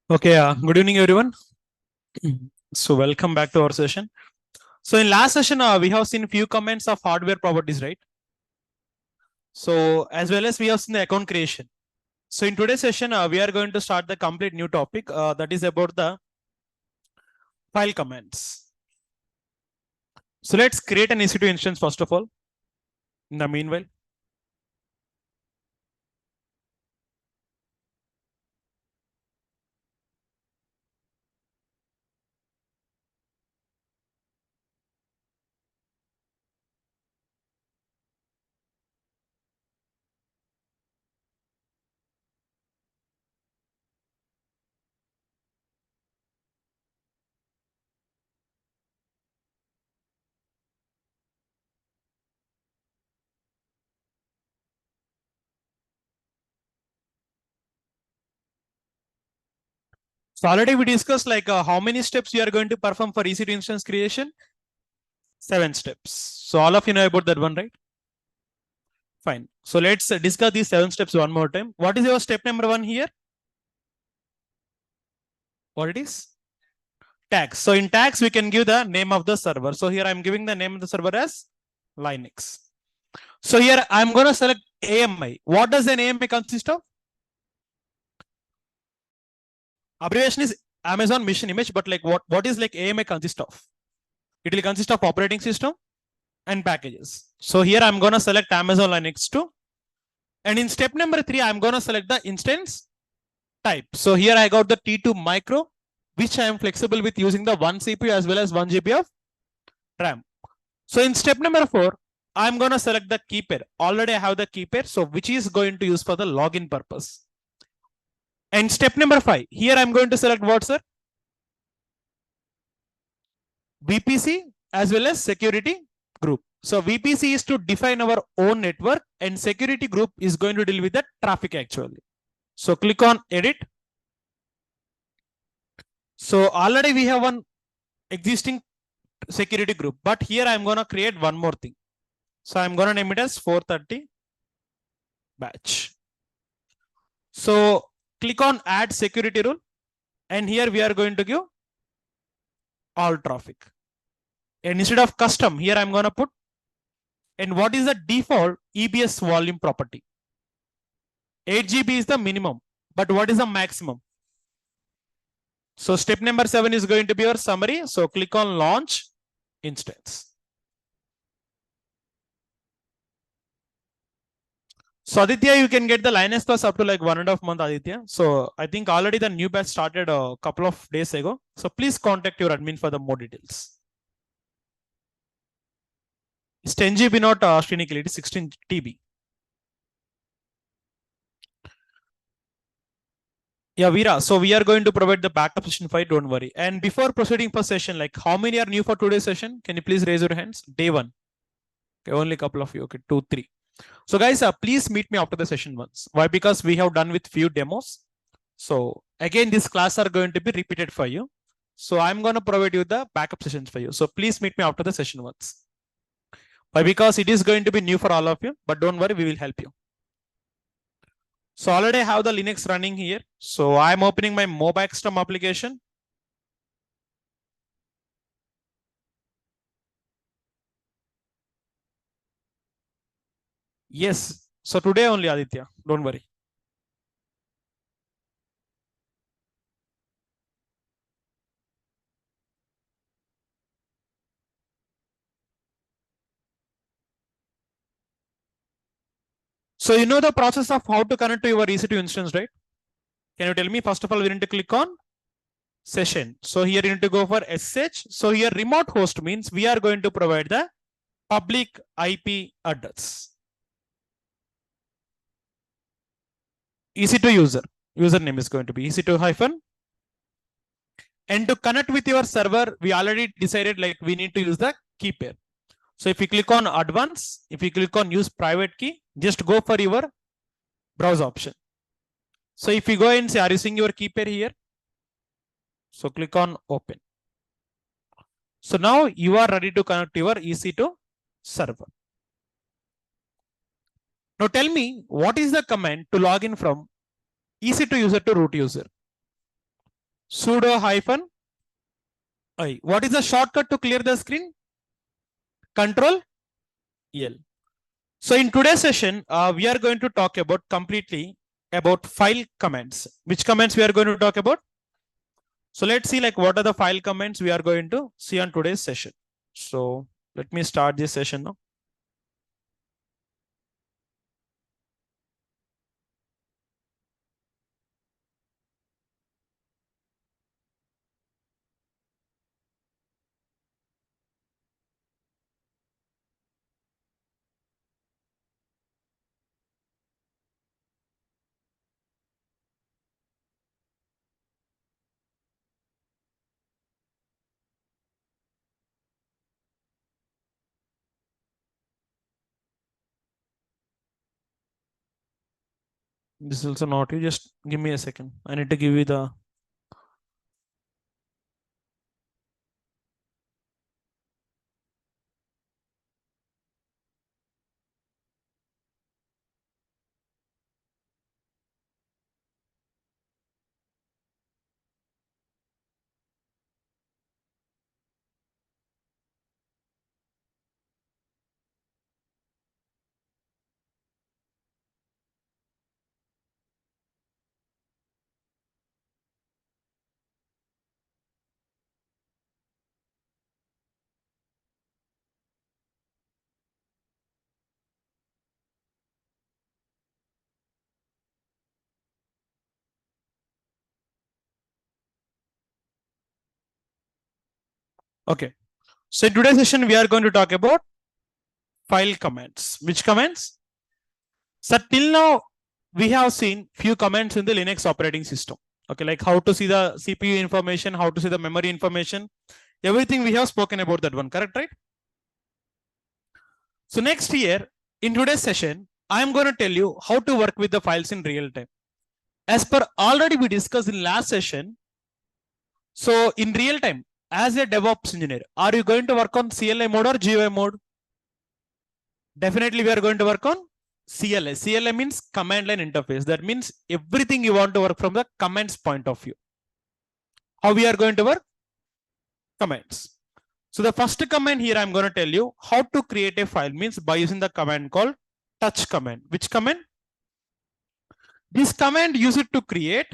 Okay, good evening, everyone. So, welcome back to our session. So, in last session, we have seen few comments of hardware properties, right? So, as well as we have seen the account creation. So, in today's session, we are going to start the complete new topic that is about the file commands. So, let's create an EC2 instance first of all. In the meanwhile, so already we discussed like how many steps you are going to perform for EC2 instance creation. 7 steps. So, all of you know about that one, right? Fine. So, let's discuss these 7 steps one more time. What is your step number 1 here? What it is? Tags. So in tags, we can give the name of the server. So here I'm giving the name of the server as Linux. So here I'm going to select AMI. What does an AMI consist of? Abbreviation is Amazon Mission Image, but like what is like AMI consist of? It will consist of operating system and packages. So here I'm going to select Amazon Linux 2. And in step number 3, I'm going to select the instance type. So here I got the T2 micro, which I am flexible with using the 1 CPU as well as 1 GB of RAM. So in step number 4, I'm going to select the key pair. Already I have the key pair, so which is going to use for the login purpose. And step number 5, here I'm going to select what, sir? VPC as well as security group. So VPC is to define our own network and security group is going to deal with the traffic actually. So click on edit. So already we have one existing security group, but here I'm going to create one more thing. So I'm going to name it as 430 batch. So click on add security rule. And here we are going to give all traffic. And instead of custom, here I'm going to put, and what is the default EBS volume property? 8 GB is the minimum, but what is the maximum? So step number 7 is going to be your summary. So click on launch instance. So Aditya, you can get the Linux Plus up to like 1.5 months, Aditya. So I think already the new batch started a couple of days ago. So please contact your admin for the more details. It's 10 GB, not Srinikil, it is 16 TB. Yeah, Veera. So we are going to provide the backup session file, don't worry. And before proceeding for session, like how many are new for today's session? Can you please raise your hands? Day 1. Okay, only a couple of you. Okay, 2, 3. So guys, please meet me after the session once. Why? Because we have done with few demos. So again, this class are going to be repeated for you. So I'm going to provide you the backup sessions for you. So please meet me after the session once. Why? Because it is going to be new for all of you, but don't worry, we will help you. So already I have the Linux running here. So I'm opening my mobile custom application. Yes. So today only, Aditya, don't worry. So you know the process of how to connect to your EC2 instance, right? Can you tell me? First of all, we need to click on session. So here you need to go for SH. So here remote host means we are going to provide the public IP address. EC2 username is going to be EC2 hyphen. And to connect with your server, we already decided like we need to use the key pair. So if you click on advanced, if you click on use private key, just go for your browse option. So if you go and say, are you seeing your key pair here? So click on open. So now you are ready to connect your EC2 server. Now tell me, what is the command to log in from EC2 user to root user? sudo hyphen I. What is the shortcut to clear the screen? Control L. So in today's session, we are going to talk about completely about file commands. Which commands we are going to talk about? So let's see like what are the file commands we are going to see on today's session. So let me start this session now. This is also not you. Just give me a second. I need to give you the. Okay. So in today's session, we are going to talk about file commands. Which commands? So till now, we have seen few commands in the Linux operating system. Okay, like how to see the CPU information, how to see the memory information. Everything we have spoken about that one, correct, right? So next year, in today's session, I am going to tell you how to work with the files in real time. As per already we discussed in last session, so in real time, as a DevOps engineer, are you going to work on CLI mode or GUI mode? Definitely we are going to work on CLI. CLI means command line interface. That means everything you want to work from the commands point of view. How we are going to work? Commands. So the first command here I'm going to tell you how to create a file means by using the command called touch command. Which command? This command use it to create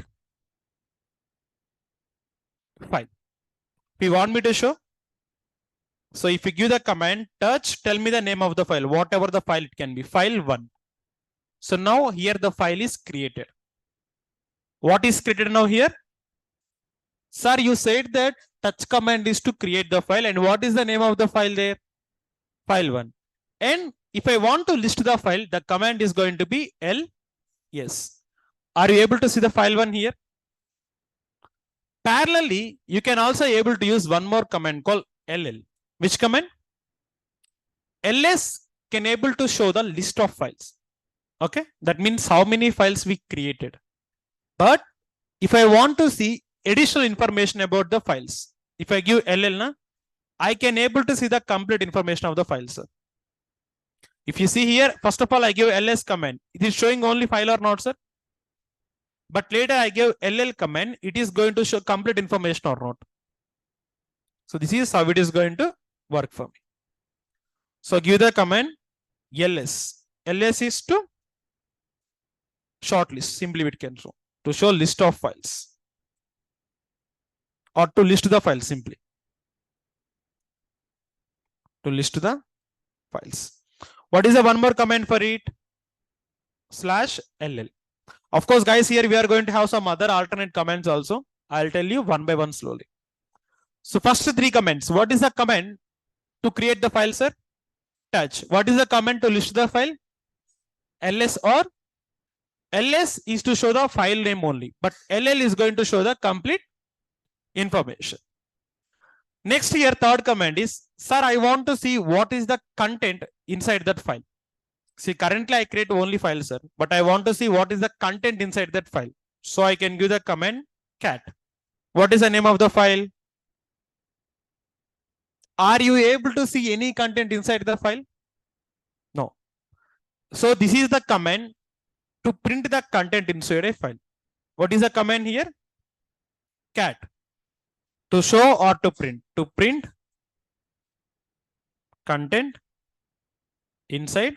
file. If you want me to show, so if you give the command touch, tell me the name of the file, whatever the file it can be, file1. So now here the file is created. What is created now here? Sir, you said that touch command is to create the file, and what is the name of the file there? File1. And if I want to list the file, the command is going to be ls. Are you able to see the file1 here? Parallelly, you can also able to use one more command called ll. Which command? ls can able to show the list of files. Okay, that means how many files we created. But if I want to see additional information about the files, if I give ll, I can able to see the complete information of the files. If you see here, first of all, I give ls command. It is showing only file or not, sir? But later I give ll command. It is going to show complete information or not. So this is how it is going to work for me. So give the command ls. ls is to shortlist. Simply it can show to show list of files or to list the files simply. To list the files. What is the one more command for it? /ll. Of course, guys, here we are going to have some other alternate commands also. I'll tell you one by one slowly. So first three commands. What is the command to create the file, sir? Touch. What is the command to list the file? ls or ls is to show the file name only, but ll is going to show the complete information. Next here, third command is, sir, I want to see what is the content inside that file. See, currently I create only file, sir, but I want to see what is the content inside that file. So I can give the command cat. What is the name of the file? Are you able to see any content inside the file? No. So this is the command to print the content inside a file. What is the command here? cat to show or to print. To print content inside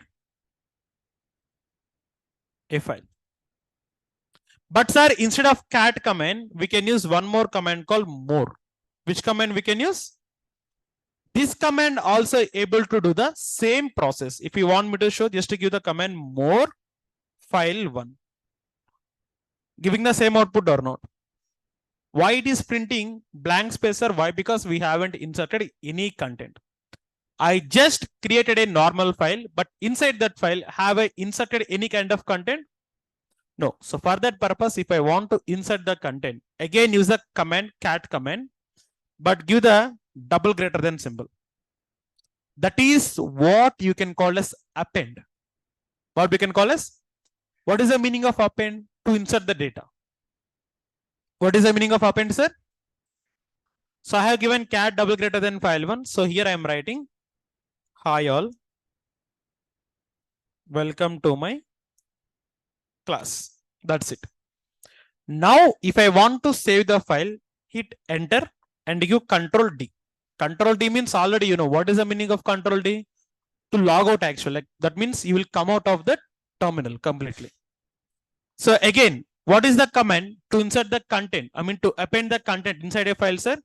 a file. But sir, instead of cat command, we can use one more command called more. Which command we can use? This command also able to do the same process. If you want me to show, just to give the command more file 1. Giving the same output or not? Why it is printing blank spacer? Why? Because we haven't inserted any content. I just created a normal file, but inside that file, have I inserted any kind of content? No. So for that purpose, if I want to insert the content, again use the command cat command, but give the double greater than symbol. That is what you can call as append. What we can call as? What is the meaning of append? To insert the data. What is the meaning of append, sir? So I have given cat double greater than file 1. So here I am writing, hi all, welcome to my class. That's it. Now, if I want to save the file, hit enter and give Control D. Control D means already you know what is the meaning of Control D? To log out actually. Like that means you will come out of the terminal completely. So again, what is the command to insert the content? I mean to append the content inside a file, sir?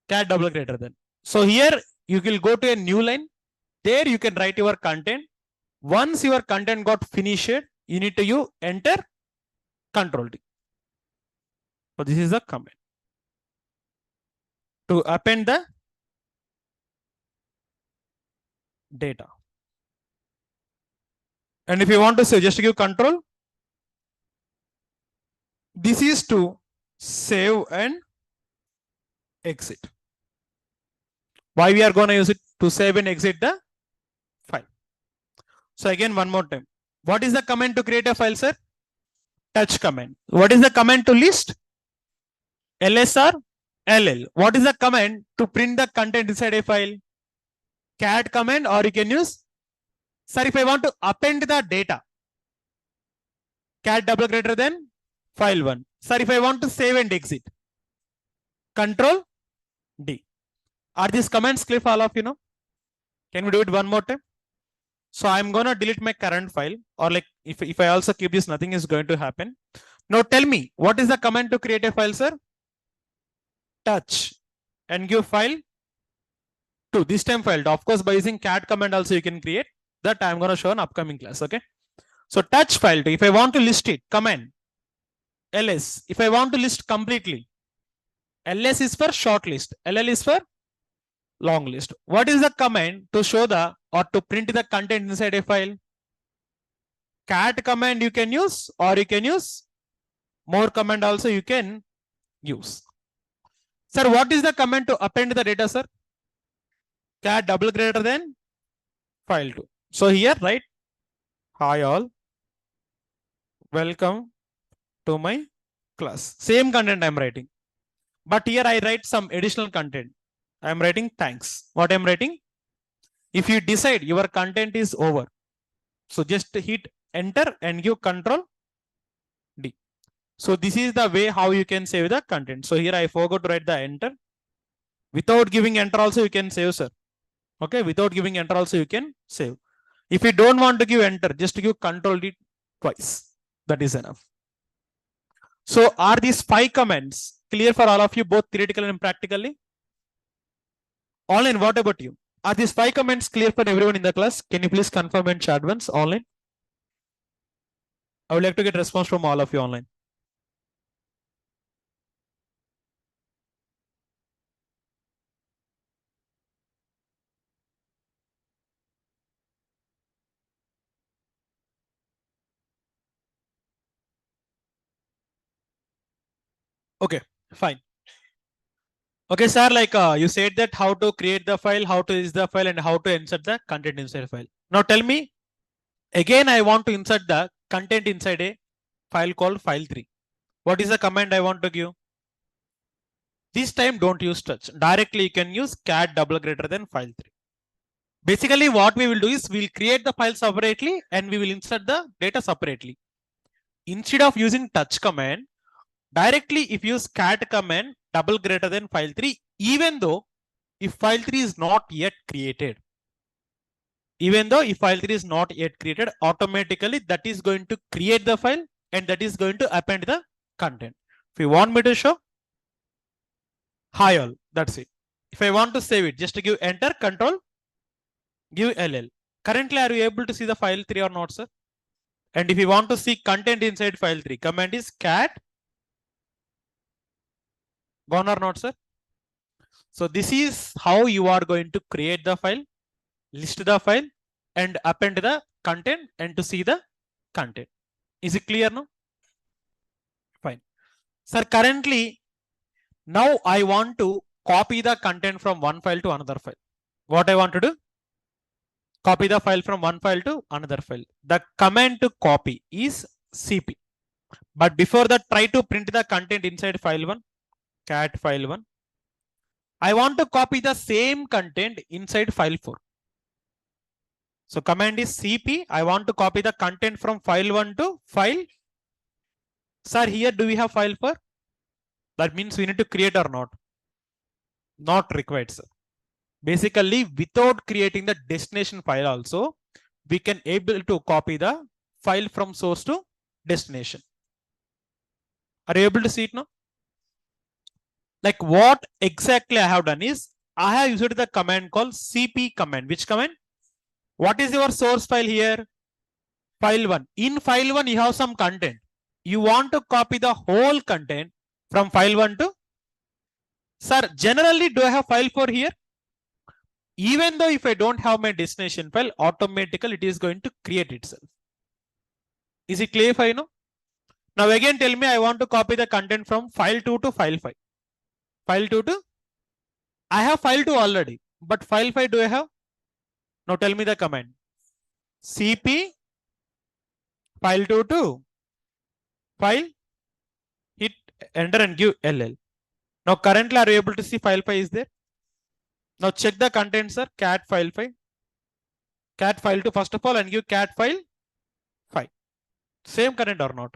Cat double greater than. So here you will go to a new line. There you can write your content. Once your content got finished, you need to use enter Control D. So this is the command to append the data. And if you want to save, just give control. This is to save and exit. Why we are going to use it? To save and exit the file. So again, one more time. What is the command to create a file, sir? Touch command. What is the command to list? ls or ll. What is the command to print the content inside a file? Cat command, or you can use, sir, if I want to append the data, cat double greater than file 1. Sir, if I want to save and exit, Control D. Are these commands clear for all of you know? Can we do it one more time? So I'm gonna delete my current file, or like if I also keep this, nothing is going to happen. Now tell me, what is the command to create a file, sir? Touch and give file to this time file. Of course, by using cat command also you can create that. I'm gonna show an upcoming class. Okay. So touch file to, if I want to list it, command ls. If I want to list completely, ls is for short list, ll is for long list. What is the command to show the or to print the content inside a file? Cat command you can use, or you can use more command also you can use. Sir, what is the command to append the data, sir? Cat double greater than file 2. So here write, hi all, welcome to my class. Same content I'm writing. But here I write some additional content. I'm writing thanks. What I'm writing? If you decide your content is over, so just hit enter and give Control D. So this is the way how you can save the content. So here I forgot to write the enter. Without giving enter also you can save, sir. Okay, without giving enter also you can save. If you don't want to give enter, just give Control D twice. That is enough. So are these 5 commands clear for all of you, both theoretically and practically? Online, what about you? Are these 5 commands clear for everyone in the class? Can you please confirm and chat once online? I would like to get response from all of you online. Okay, fine. Okay, sir, like you said that how to create the file, how to use the file, and how to insert the content inside the file. Now tell me, again, I want to insert the content inside a file called file 3. What is the command I want to give? This time don't use touch. Directly you can use cat double greater than file 3. Basically what we will do is we'll create the file separately and we will insert the data separately. Instead of using touch command, Directly, if you use cat command double greater than file3, even though if file3 is not yet created, is not yet created, automatically that is going to create the file and that is going to append the content. If you want me to show, hi all, that's it. If I want to save it, just to give enter, control, give LL. Currently, are you able to see the file3 or not, sir? And if you want to see content inside file3, command is cat, gone or not, sir? So this is how you are going to create the file, list the file, and append the content and to see the content. Is it clear now? Fine. Sir, currently, now I want to copy the content from one file to another file. What I want to do? Copy the file from one file to another file. The command to copy is cp. But before that, try to print the content inside file1, cat file1. I want to copy the same content inside file4. So command is cp. I want to copy the content from file1 to file. Sir, here do we have file4? That means we need to create or not? Not required, sir. Basically, without creating the destination file also, we can able to copy the file from source to destination. Are you able to see it now? Like what exactly I have done is, I have used the command called cp command. Which command? What is your source file here? File1. In file1, you have some content. You want to copy the whole content from file1 to, sir, generally do I have file4 here? Even though if I don't have my destination file, automatically it is going to create itself. Is it clear for you now? Now again tell me, I want to copy the content from file2 to file5. File2 to, I have file2 already, but file5 do I have? Now tell me the command. cp file2 to file, hit enter and give LL. Now currently are you able to see file5 is there? Now check the contents, sir. Cat file5, cat file2 first of all, and give cat file5. Same content or not?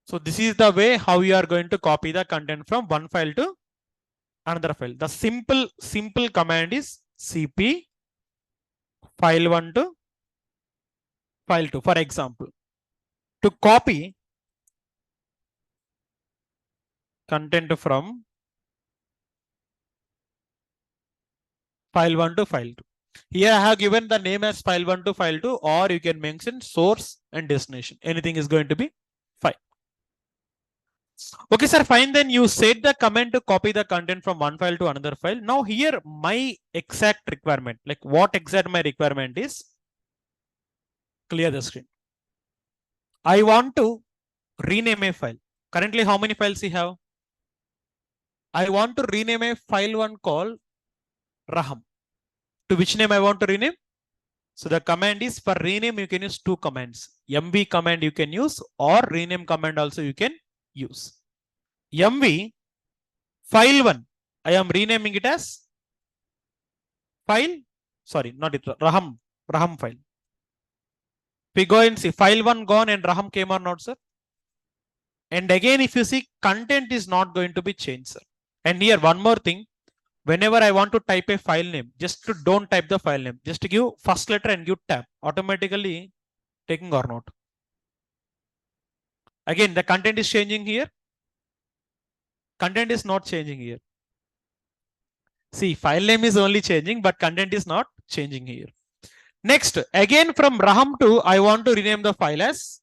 So this is the way how you are going to copy the content from one file to another file. The simple command is cp file1 to file2. For example, to copy content from file1 to file2. Here I have given the name as file1 to file2, or you can mention source and destination. Anything is going to be fine. Okay, sir, fine. Then you set the command to copy the content from one file to another file. Now here my exact requirement, like what exact my requirement is, clear the screen. I want to rename a file. Currently, how many files you have? I want to rename a file one called Raham. To which name I want to rename? So the command is, for rename, you can use two commands. mv command you can use, or rename command also you can use. mv file1, I am renaming it as file, sorry, not it, Raham file. We go and see file1 gone and Raham came or not, sir? And again, if you see, content is not going to be changed, sir. And here one more thing, whenever I want to type a file name, just to don't type the file name, just to give first letter and give tab, automatically taking or not. Again, the content is changing here. Content is not changing here. See, file name is only changing, but content is not changing here. Next, again from Raham 2, I want to rename the file as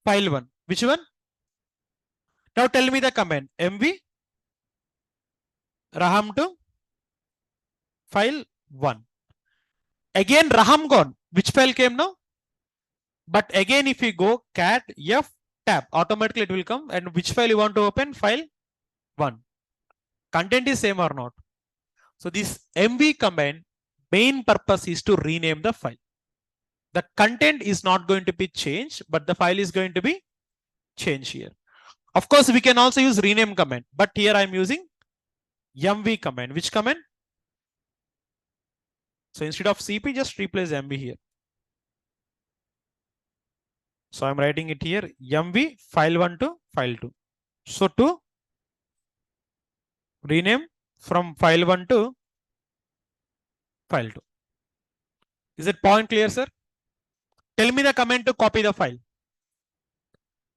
file1. Which one? Now tell me the command. mv Raham 2 file1. Again Raham gone. Which file came now? But again, if you go cat f tab, automatically it will come. And which file you want to open? File1. Content is same or not? So this mv command main purpose is to rename the file. The content is not going to be changed, but the file is going to be changed here. Of course, we can also use rename command, but here I'm using mv command. Which command? So instead of cp, just replace mv here. So I'm writing it here, mv file1 to file2. So to rename from file 1 to file 2. Is it point clear, sir? Tell me the command to copy the file.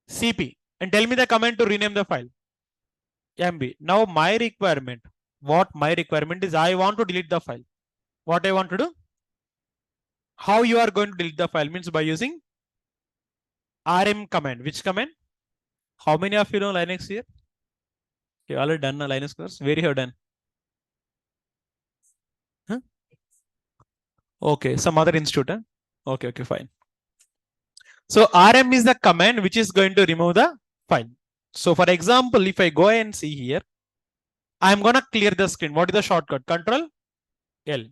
CP. And tell me the command to rename the file. MB. Now my requirement. What my requirement is, I want to delete the file. What I want to do? How you are going to delete the file means by using rm command. Which command? How many of you know Linux here? You already done a Linux course? Where you have done? Huh? Okay, some other institute. Huh? Okay, fine. So rm is the command which is going to remove the file. So for example, if I go and see here, I'm gonna clear the screen. What is the shortcut? Control L.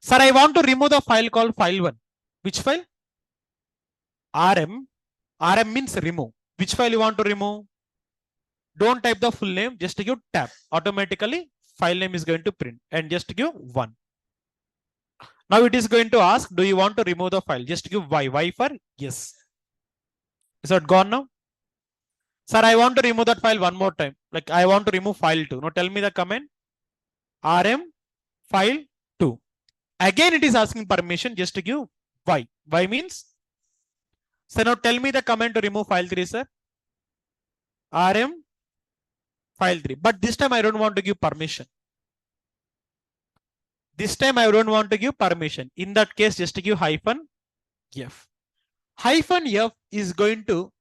Sir, I want to remove the file called file1. Which file? rm. Rm means remove. Which file you want to remove? Don't type the full name, just give tab. Automatically file name is going to print and just give 1. Now it is going to ask, do you want to remove the file? Just give Y. Y for yes. Is that gone now? Sir, I want to remove that file one more time. Like I want to remove file 2. Now tell me the command. rm file 2. Again it is asking permission, just to give Y. Y means. So now tell me the command to remove file 3, sir. rm file 3. But this time I don't want to give permission. This time I don't want to give permission. In that case, just give -f. -f is going to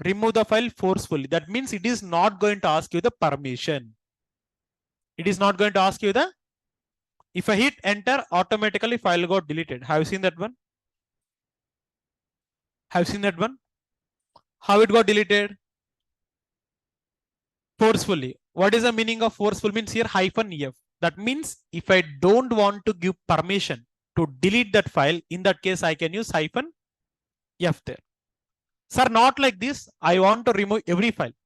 remove the file forcefully. That means it is not going to ask you the permission. It is not going to ask you the. If I hit enter, automatically file got deleted. Have you seen that one? Have you seen that one? How it got deleted? Forcefully. What is the meaning of forceful? Means here -f. That means if I don't want to give permission to delete that file, in that case I can use -f there. Sir, not like this. I want to remove every file.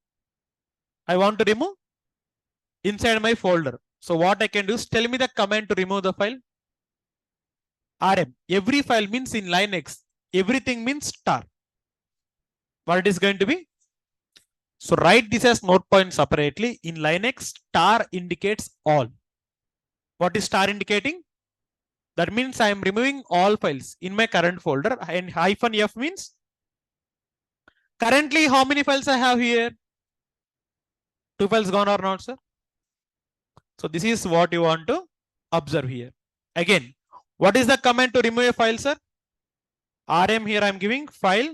I want to remove inside my folder. So what I can do is tell me the command to remove the file. rm. Every file means in line X. Everything means star. What it is going to be? So write this as note point separately. In line X, star indicates all. What is star indicating? That means I am removing all files in my current folder, and -f means currently how many files I have here? 2 files gone or not, sir? So this is what you want to observe here. Again, what is the command to remove a file, sir? rm here I am giving file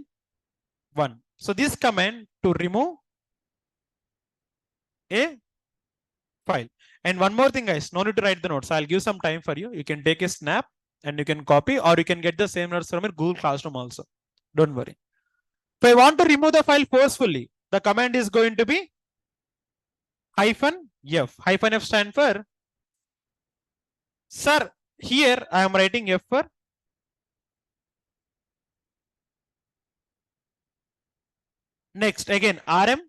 1. So this command to remove a file. And one more thing, guys, no need to write the notes. I'll give some time for you. You can take a snap and you can copy, or you can get the same notes from your Google Classroom also. Don't worry. If I want to remove the file forcefully, the command is going to be -f. -f stand for, sir, here I am writing F for next. Again, rm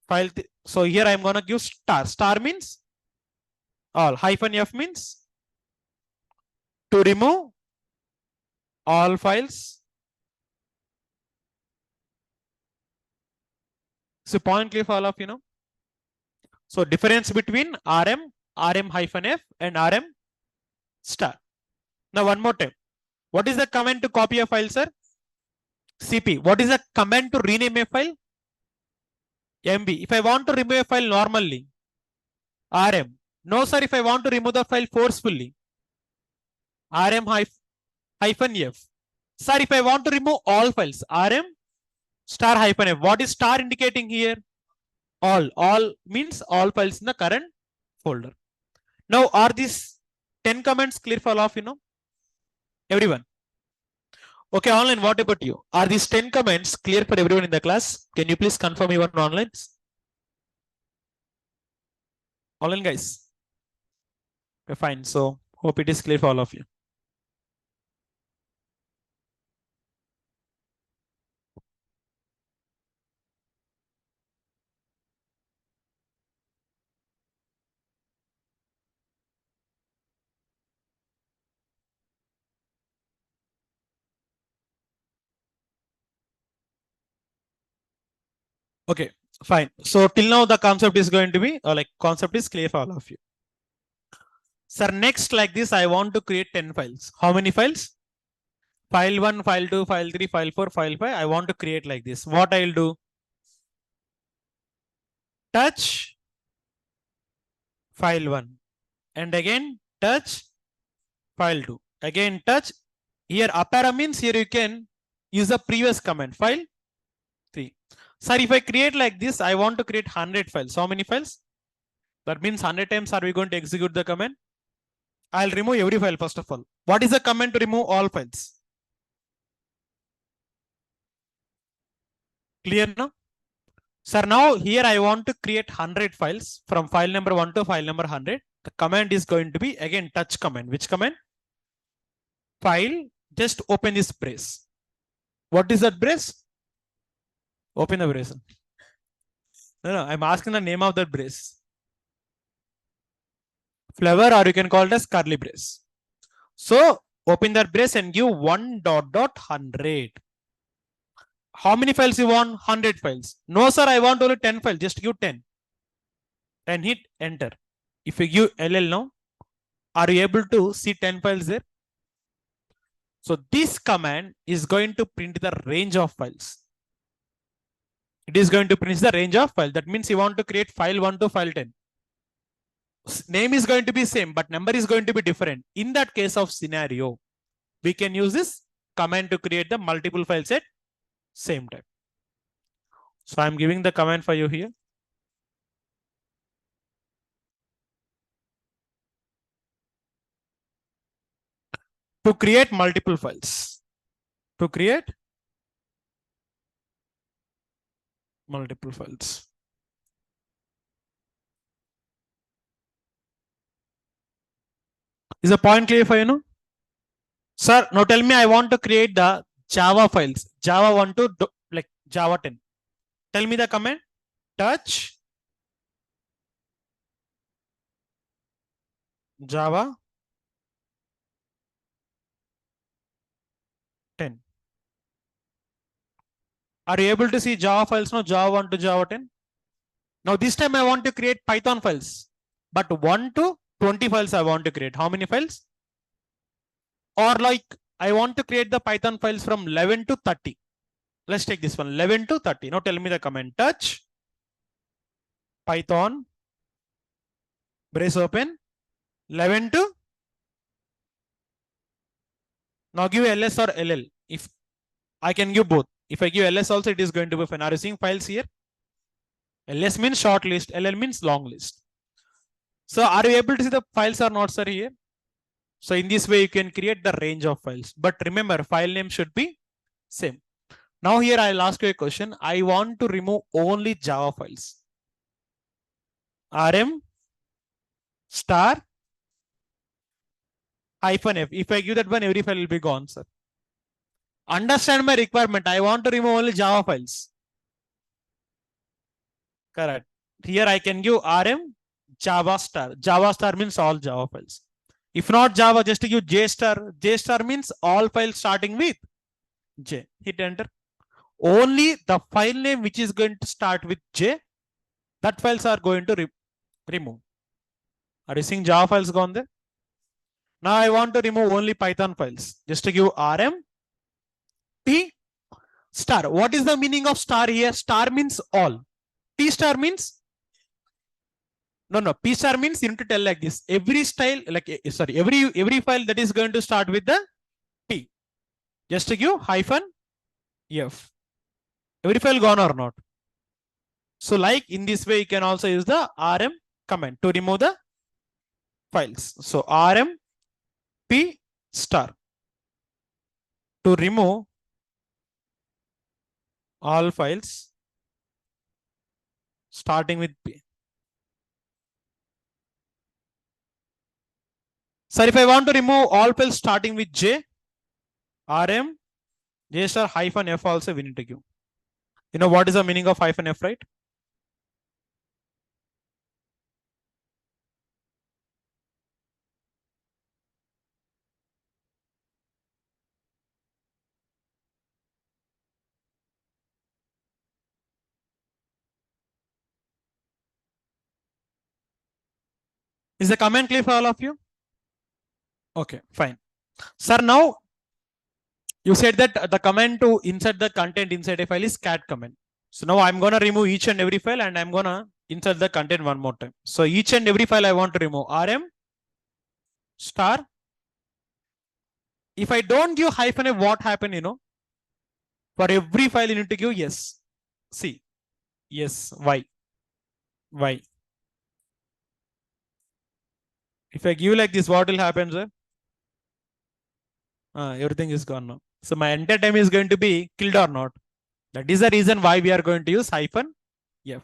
file. So here I am going to give star. Star means all. -f means to remove all files. So point clear for all of you know. So difference between rm -f and rm star. Now one more time. What is the command to copy a file, sir? CP. What is the command to rename a file? MB. If I want to remove a file normally, rm. No, sir, if I want to remove the file forcefully, rm -f. Sir, if I want to remove all files, rm star -f. What is star indicating here? All. All means all files in the current folder. Now, are these 10 commands clear for all of you know? Everyone. Okay, online, what about you? Are these 10 commands clear for everyone in the class? Can you please confirm even online? Online, guys. Okay, fine. So, hope it is clear for all of you. Okay, fine. So till now the concept is going to be, or like concept is clear for all of you. Sir, next like this, I want to create 10 files. How many files? File 1, file 2, file 3, file 4, file 5. I want to create like this. What I'll do? Touch file 1 and again touch file 2. Again touch. Here appara means here you can use the previous command. File 3. Sir, if I create like this, I want to create 100 files. How many files? That means 100 times are we going to execute the command? I'll remove every file first of all. What is the command to remove all files? Clear now? Sir, now here I want to create 100 files from file number 1 to file number 100. The command is going to be again touch command. Which command? File. Just open this brace. What is that brace? Open the brace. No, I'm asking the name of that brace. Flower, or you can call it as curly brace. So open that brace and give 1 dot dot 100. How many files you want? 100 files. No, sir, I want only 10 files. Just give 10 and hit enter. If you give LL now, are you able to see 10 files there? So this command is going to print the range of files. It is going to print the range of files. That means you want to create file 1 to file 10. Name is going to be same, but number is going to be different. In that case of scenario, we can use this command to create the multiple files at same time. So I'm giving the command for you here. To create multiple files. To create multiple files. Is the point clear for you? No? Sir, now tell me, I want to create the Java files. Java 1 to like Java 10. Tell me the command. Touch Java 10. Are you able to see Java files now? Java 1 to Java 10. Now this time I want to create Python files. But 1 to 20 files I want to create. How many files? Or like I want to create the Python files from 11 to 30. Let's take this one. 11 to 30. Now tell me the command. Touch Python brace open 11 to. Now give ls or ll. If I can give both. If I give ls also, it is going to be fine. Are you seeing files here? ls means short list, ll means long list. So are you able to see the files or not, sir, here? So in this way, you can create the range of files. But remember, file name should be same. Now here I'll ask you a question. I want to remove only Java files. rm star hyphen f. If I give that one, every file will be gone, sir. Understand my requirement. I want to remove only Java files. Correct. Here I can give rm Java star. Java star means all Java files. If not Java, just give J star. J star means all files starting with J. Hit enter. Only the file name which is going to start with J, that files are going to remove. Are you seeing Java files gone there? Now I want to remove only Python files. Just to give rm p star. What is the meaning of star here? Star means all. P star means no. P star means you need to tell like this. Every style, like sorry, every file that is going to start with the P. Just to give hyphen f. Every file gone or not? So like in this way, you can also use the rm command to remove the files. So rm p star to remove all files starting with P. Sir, if I want to remove all files starting with J, rm j star hyphen f also we need to give. You know what is the meaning of hyphen f, right? Is the comment clear for all of you? Okay, fine. Sir, now you said that the command to insert the content inside a file is cat command. So now I'm going to remove each and every file and I'm going to insert the content one more time. So each and every file I want to remove rm star. If I don't give hyphen a, what happen, for every file you need to give yes. See, yes, y. If I give like this, what will happen, sir? Everything is gone now. So my entire time is going to be killed or not. That is the reason why we are going to use hyphen f.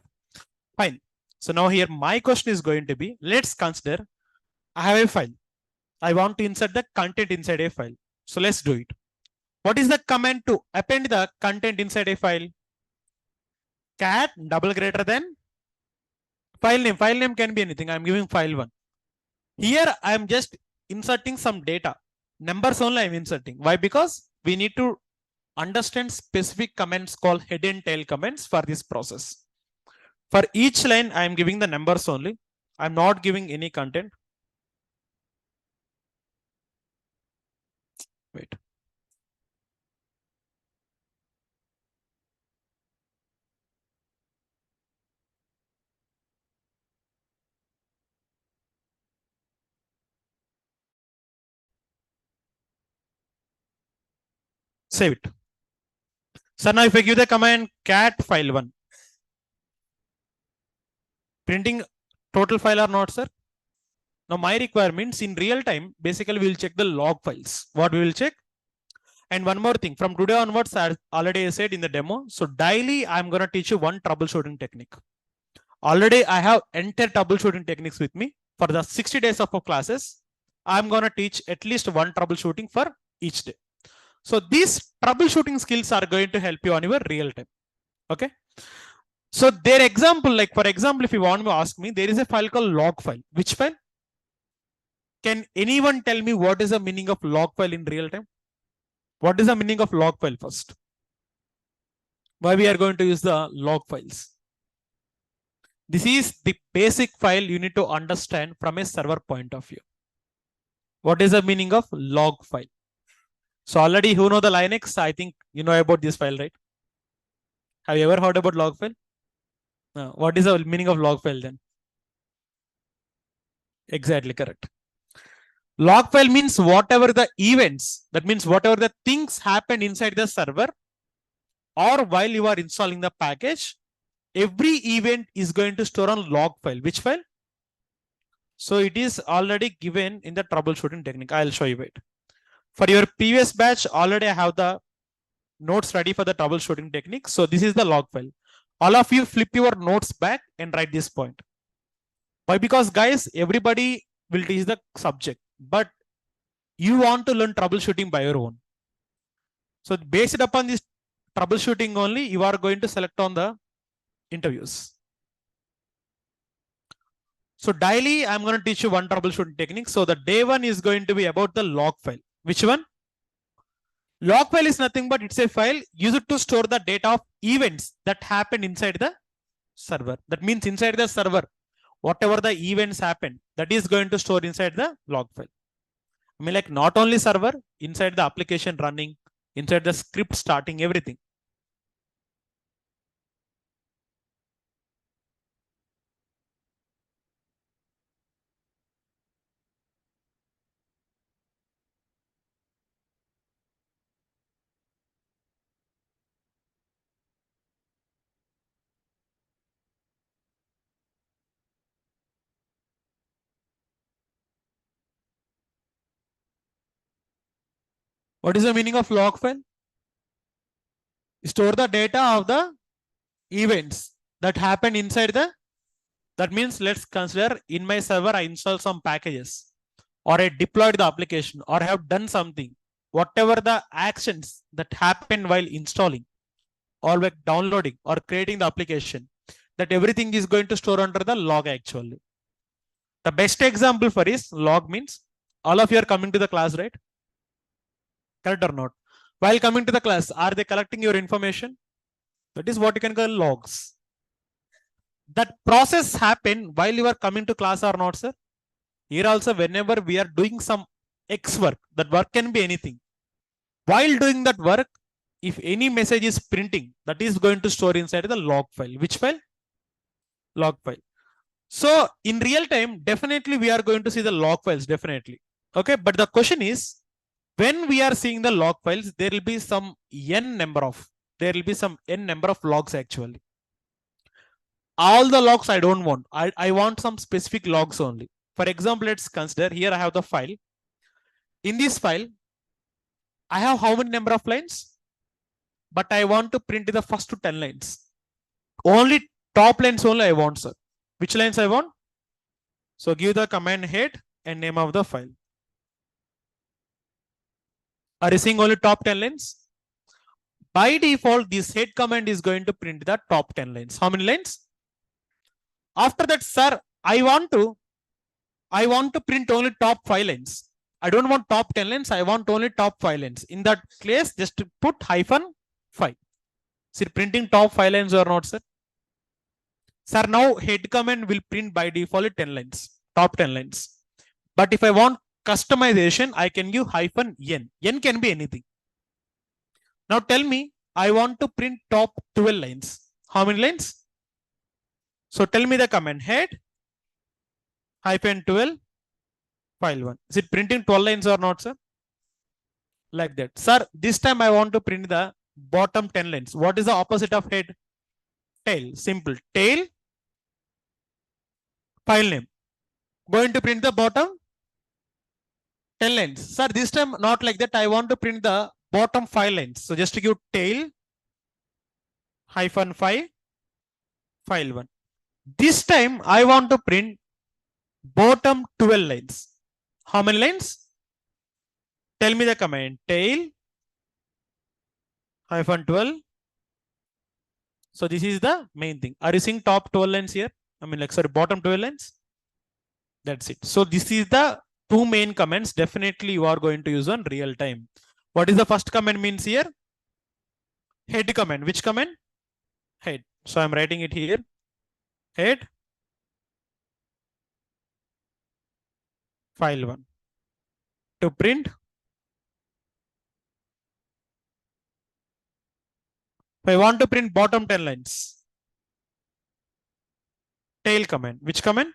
Fine. So now here my question is going to be, let's consider I have a file. I want to insert the content inside a file. So let's do it. What is the command to append the content inside a file? Cat double greater than file name. File name can be anything. I'm giving file 1. Here I'm just inserting some data. Numbers only I'm inserting. Why? Because we need to understand specific commands called head and tail commands for this process. For each line, I am giving the numbers only. I'm not giving any content. Wait. Save it. So now if I give the command cat file 1, printing total file or not, sir? Now my requirements in real time, basically we will check the log files. What we will check? And one more thing, from today onwards, I already said in the demo. So daily, I'm going to teach you one troubleshooting technique. Already I have entire troubleshooting techniques with me. For the 60 days of our classes, I'm going to teach at least one troubleshooting for each day. So these troubleshooting skills are going to help you on your real time. Okay. So their example, like for example, if you want to ask me, there is a file called log file. Which file? Can anyone tell me what is the meaning of log file in real time? What is the meaning of log file first? Why we are going to use the log files? This is the basic file you need to understand from a server point of view. What is the meaning of log file? So already who know the Linux, I think you know about this file, right? Have you ever heard about log file? What is the meaning of log file then? Exactly correct. Log file means whatever the events, that means whatever the things happen inside the server or while you are installing the package, every event is going to store on log file. Which file? So it is already given in the troubleshooting technique. I'll show you it. For your previous batch, already I have the notes ready for the troubleshooting technique. So this is the log file. All of you flip your notes back and write this point. Why? Because guys, everybody will teach the subject, but you want to learn troubleshooting by your own. So based upon this troubleshooting only, you are going to select on the interviews. So daily, I'm going to teach you one troubleshooting technique. So the day 1 is going to be about the log file. Which one? Log file is nothing but it's a file used to store the data of events that happen inside the server. That means inside the server, whatever the events happen, that is going to store inside the log file. I mean, like not only server, inside the application running, inside the script starting, everything. What is the meaning of log file? Store the data of the events that happen inside the, that means let's consider in my server, I install some packages or I deployed the application or I have done something, whatever the actions that happen while installing or like downloading or creating the application, that everything is going to store under the log actually. The best example for is log means all of you are coming to the class, right? Correct or not? While coming to the class, are they collecting your information? That is what you can call logs. That process happen while you are coming to class or not, sir? Here also, whenever we are doing some X work, that work can be anything. While doing that work, if any message is printing, that is going to store inside the log file. Which file? Log file. So in real time, definitely we are going to see the log files, definitely. Okay, but the question is, when we are seeing the log files, there will be some n number of logs actually. All the logs I don't want. I want some specific logs only. For example, let's consider here I have the file. In this file, I have how many number of lines? But I want to print the first to 10 lines. Only top lines only I want, sir. Which lines I want? So give the command head and name of the file. Are you seeing only top 10 lines? By default, this head command is going to print the top 10 lines. How many lines? After that, sir, I want to print only top 5 lines. I don't want top 10 lines. I want only top 5 lines. In that case, just put -5. See, printing top 5 lines or not, sir? Sir, now head command will print by default 10 lines, top 10 lines. But if I want customization, I can give -n. N can be anything. Now tell me, I want to print top 12 lines. How many lines? So tell me the command head -12 file 1. Is it printing 12 lines or not, sir? Like that. Sir, this time I want to print the bottom 10 lines. What is the opposite of head? Tail. Simple. Tail file name. Going to print the bottom 10 lines. Sir, this time not like that. I want to print the bottom 5 lines. So just to give tail -5 file 1. This time I want to print bottom 12 lines. How many lines? Tell me the command. Tail -12. So this is the main thing. Are you seeing top 12 lines here? I mean, like, sorry, bottom 12 lines. That's it. So this is the two main commands. Definitely you are going to use on real time. What is the first command means here? Head command. Which command? Head. So I'm writing it here. Head file 1 to print. If I want to print bottom 10 lines, tail command. Which command?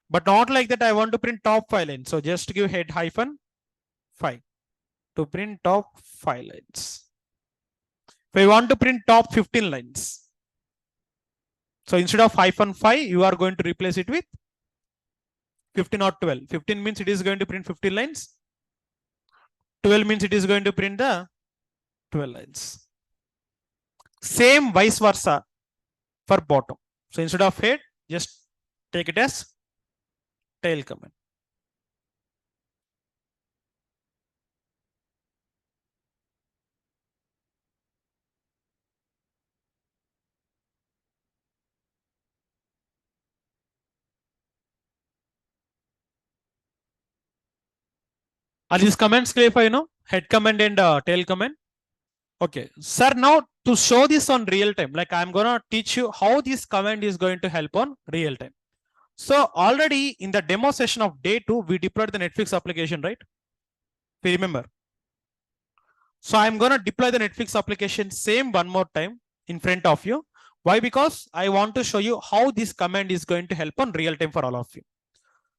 But not like that. I want to print top 5 lines. So just give head -5 to print top 5 lines. If I want to print top 15 lines, so instead of -5, you are going to replace it with 15 or 12. 15 means it is going to print 15 lines. 12 means it is going to print the 12 lines. Same vice versa for bottom. So instead of head, just take it as tail command. Are these commands clear for you know? Head command and tail command. Okay, sir. Now to show this on real time, like I'm gonna teach you how this command is going to help on real time. So already in the demo session of day 2, we deployed the Netflix application, right? If you remember. So I'm gonna deploy the Netflix application same one more time in front of you. Why? Because I want to show you how this command is going to help on real time for all of you.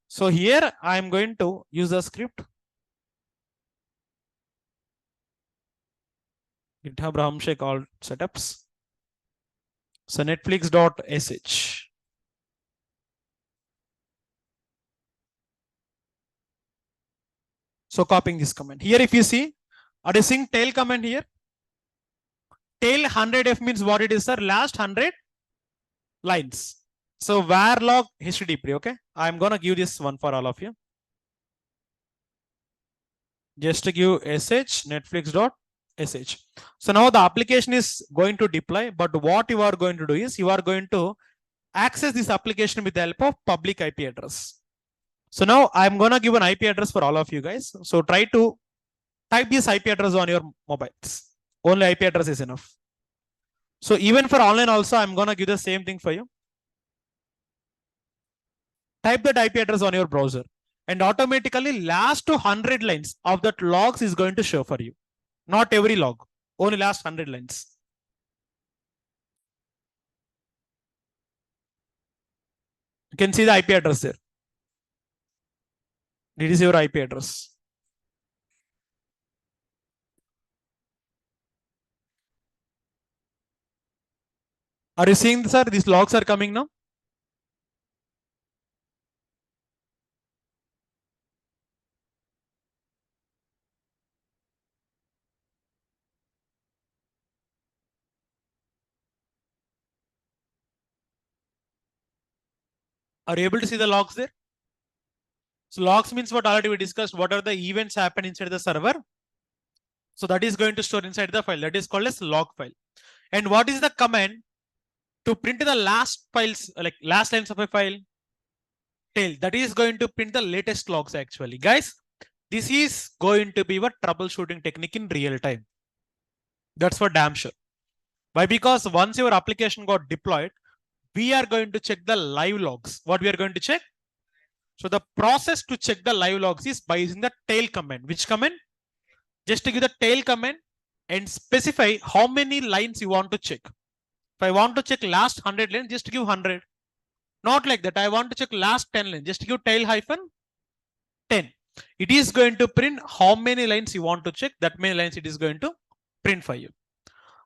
So here I'm going to use a script. GitHub Ramshake all setups. So netflix.sh. So copying this command. Here if you see, are you seeing tail command here? Tail 100F means what it is, sir? Last 100 lines. So var log HTTP, okay? I'm gonna give this one for all of you. Just to give sh netflix.sh. So now the application is going to deploy, but what you are going to do is you are going to access this application with the help of public IP address. So now I'm gonna give an IP address for all of you guys. So try to type this IP address on your mobiles. Only IP address is enough. So even for online also, I'm gonna give the same thing for you. type that IP address on your browser, and automatically last 100 lines of that logs is going to show for you. Not every log, only last 100 lines. You can see the IP address there. It is your IP address. Are you seeing this, sir? These logs are coming now. Are you able to see the logs there? So logs means what already we discussed. What are the events happen inside the server? So that is going to store inside the file. That is called as log file. And what is the command to print the last files, like last lines of a file? Tail. That is going to print the latest logs actually. Guys, this is going to be a troubleshooting technique in real time. That's for damn sure. Why? Because once your application got deployed, we are going to check the live logs. What we are going to check? So the process to check the live logs is by using the tail command. Which command? Just to give the tail command and specify how many lines you want to check. If I want to check last 100 lines, just give 100. Not like that. I want to check last 10 lines. Just give tail hyphen 10. It is going to print how many lines you want to check. That many lines it is going to print for you.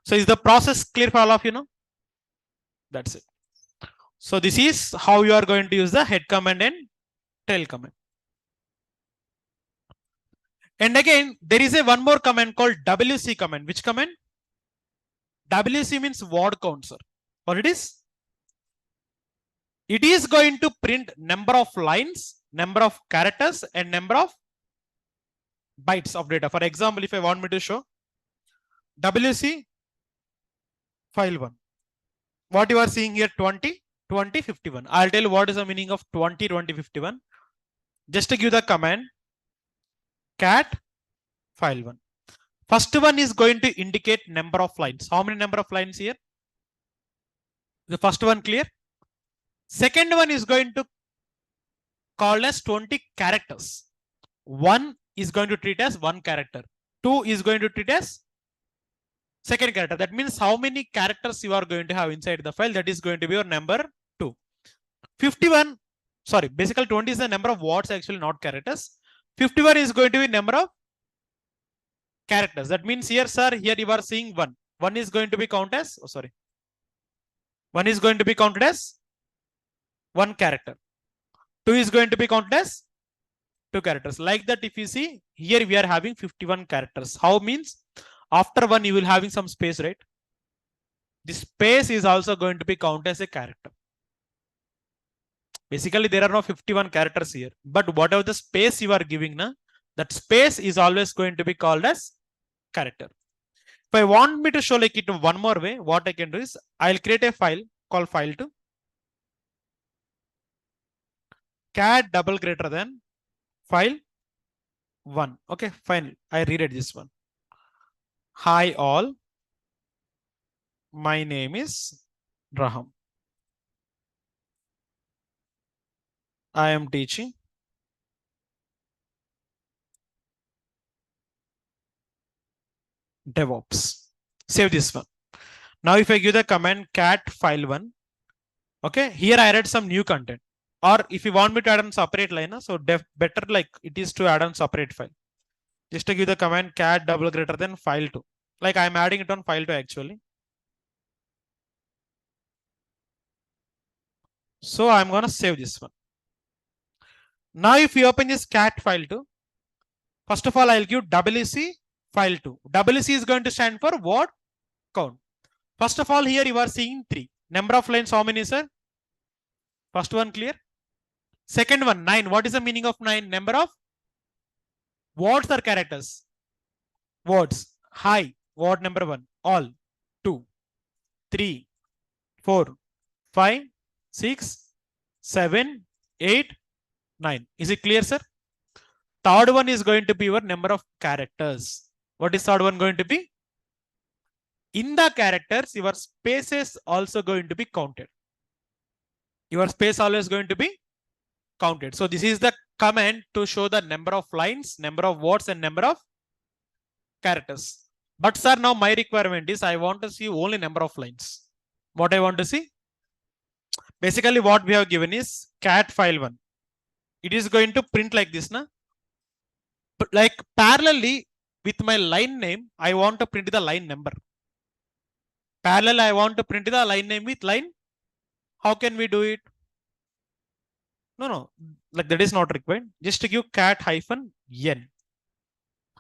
So is the process clear for all of you now? That's it. So this is how you are going to use the head command and tail command. And again, there is a one more command called WC command. Which command? WC means word count, sir. What it is? It is going to print number of lines, number of characters, and number of bytes of data. For example, if I want me to show WC file 1. What you are seeing here, 20, 20, 51. I'll tell you what is the meaning of 20, 20, 51. Just to give the command cat file 1. First one is going to indicate number of lines. How many number of lines here? The first one clear? Second one is going to call as 20 characters. One is going to treat as one character. Two is going to treat as second character. That means how many characters you are going to have inside the file. That is going to be your number 2. 51, sorry, basically 20 is the number of words, actually not characters. 51 is going to be number of characters. That means here, sir, here you are seeing 1. 1 is going to be counted as, 1 is going to be counted as 1 character. 2 is going to be counted as 2 characters. Like that, if you see, here we are having 51 characters. How means? After 1, you will having some space, right? The space is also going to be counted as a character. Basically, there are no 51 characters here. But whatever the space you are giving, that space is always going to be called as character. If I want me to show like it one more way, what I can do is I'll create a file called file2 cat double greater than file 1. Okay, fine. I reread this one. Hi all. My name is Raham. I am teaching Devops. Save this one. Now, if I give the command cat file 1, okay, here I added some new content. Or if you want me to add on separate line, so better like it is to add on separate file. Just to give the command cat double greater than file 2. Like I'm adding it on file 2 actually. So I'm gonna save this one. Now if you open this cat file 2, first of all I'll give WC file 2. WC is going to stand for word count. First of all, here you are seeing 3. Number of lines, how many, sir? First one clear. Second one, 9. What is the meaning of 9? Number of words or characters? Words. Hi, word number 1. All. 2, 3, 4, 5, 6, 7, 8, 9. Is it clear, sir? Third one is going to be your number of characters. What is third one going to be? In the characters, your space is also going to be counted. Your space always going to be counted. So this is the command to show the number of lines, number of words, and number of characters. But sir, now my requirement is I want to see only number of lines. What I want to see? Basically, what we have given is cat file1. It is going to print like this, na? But like parallelly with my line name, I want to print the line number. Parallel, I want to print the line name with line. How can we do it? No, like that is not required. Just to give cat hyphen n.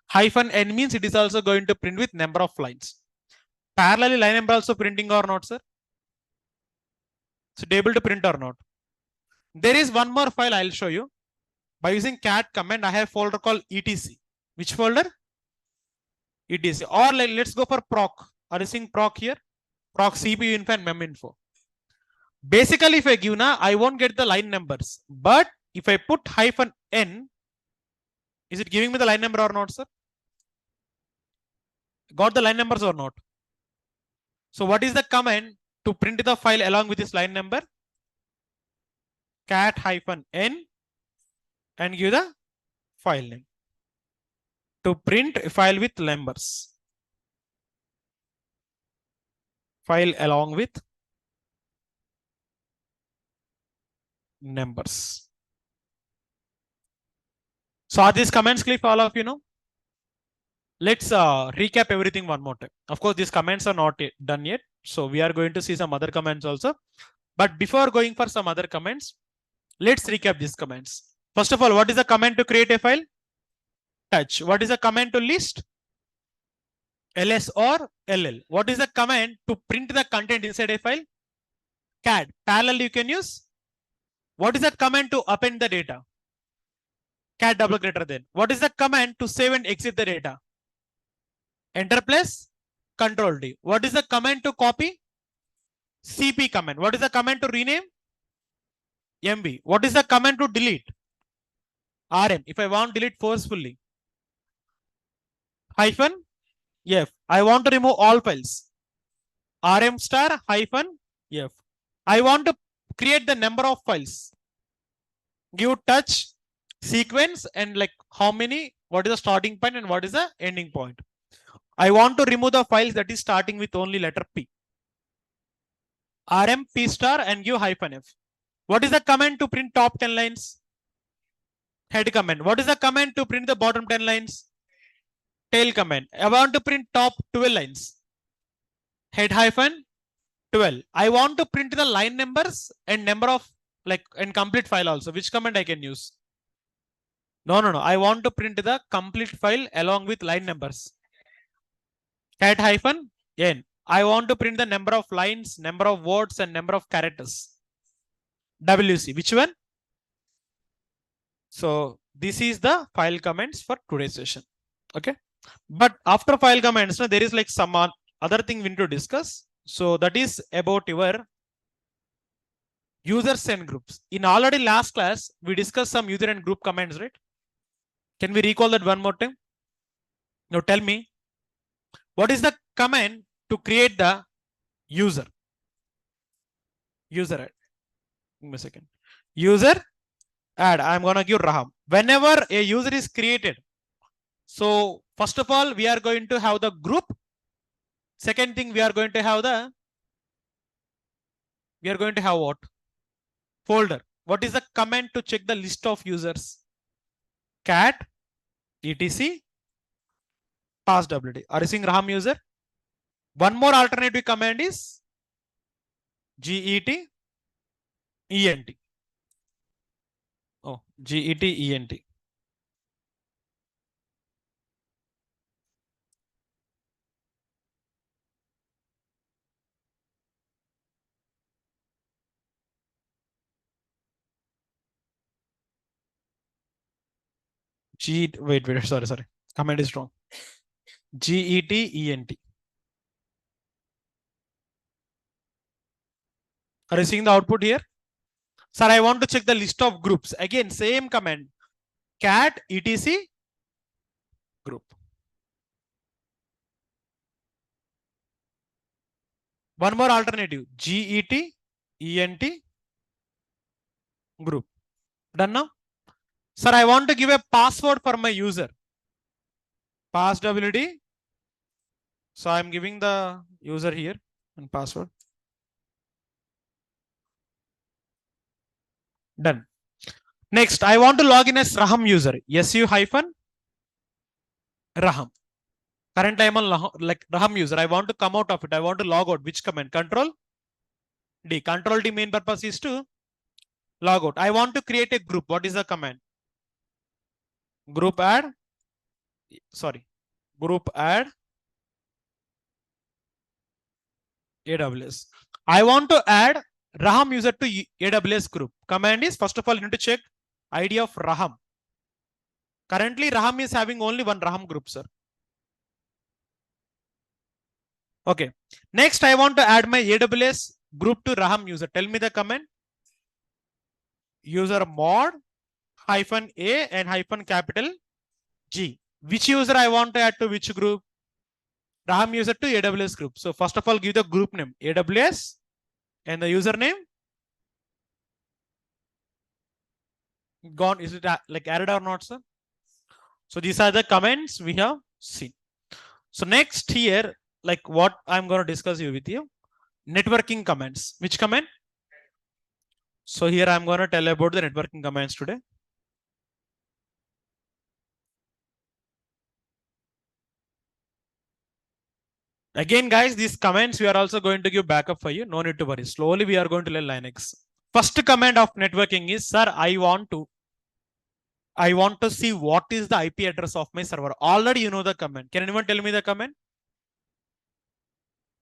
Hyphen n means it is also going to print with number of lines. Parallelly, line number also printing or not, sir? So able to print or not? There is one more file I'll show you. By using cat command, I have a folder called etc. Which folder? etc. Or let's go for proc. Are you seeing proc here? Proc CPU info and mem info. Basically, if I give now, I won't get the line numbers. But if I put hyphen n, is it giving me the line number or not, sir? Got the line numbers or not? So what is the command to print the file along with this line number? Cat hyphen n and give the file name. To print a file with numbers. File along with numbers. So are these commands clear for all of you know? Let's recap everything one more time. Of course, these commands are not done yet. So we are going to see some other commands also. But before going for some other commands, let's recap these commands. First of all, what is the command to create a file? Touch. What is the command to list? ls or ll. What is the command to print the content inside a file? Cat. Parallel you can use. What is the command to append the data? Cat double greater than. What is the command to save and exit the data? Enter plus control D. What is the command to copy? CP command. What is the command to rename? MB. What is the command to delete? RM. If I want delete forcefully. Hyphen F. I want to remove all files. RM star hyphen F. I want to create the number of files. Give touch, sequence, and like how many, what is the starting point and what is the ending point. I want to remove the files that is starting with only letter P. RM P star and give hyphen F. What is the command to print top 10 lines? Head command. What is the command to print the bottom 10 lines? Tail command. I want to print top 12 lines. Head hyphen 12. I want to print the line numbers and number of like and complete file also. Which command I can use? No. I want to print the complete file along with line numbers. Cat hyphen n. I want to print the number of lines, number of words, and number of characters. WC. Which one? So this is the file comments for today's session. Okay. But after file comments, there is like some other thing we need to discuss. So that is about your users and groups. In already last class, we discussed some user and group commands, right? Can we recall that one more time? Now tell me, what is the command to create the user? User add. Give me a second. User add. I'm gonna give Raham. Whenever a user is created, so first of all, we are going to have the group. Second thing, we are going to have what? Folder. What is the command to check the list of users? Cat etc pass wd. Are you seeing Raham user? One more alternative command is get ent. Oh, get ent. Wait, sorry. Command is wrong. get ent. Are you seeing the output here? Sir, I want to check the list of groups. Again, same command. Cat etc group. One more alternative. Get ent group. Done now? Sir, I want to give a password for my user. Pass WD. So I'm giving the user here and password. Done. Next, I want to log in as Raham user. SU hyphen Raham. Currently, I'm on like Raham user. I want to come out of it. I want to log out. Which command? Control D. Control D main purpose is to log out. I want to create a group. What is the command? Group add. Sorry. Group add AWS. I want to add Raham user to AWS group. Command is, first of all, you need to check ID of Raham. Currently, Raham is having only one Raham group, sir. Okay. Next, I want to add my AWS group to Raham user. Tell me the command. User mod hyphen A and hyphen capital G. Which user I want to add to which group? Raham user to AWS group. So first of all, give the group name AWS and the username. Gone. Is it like added or not, sir? So these are the comments we have seen. So next here, like what I'm going to discuss with you, networking commands. Which command? So here I'm going to tell about the networking commands today. Again, guys, these commands we are also going to give backup for you. No need to worry. Slowly we are going to learn Linux. First command of networking is, sir, I want to see what is the IP address of my server. Already you know the command. Can anyone tell me the command?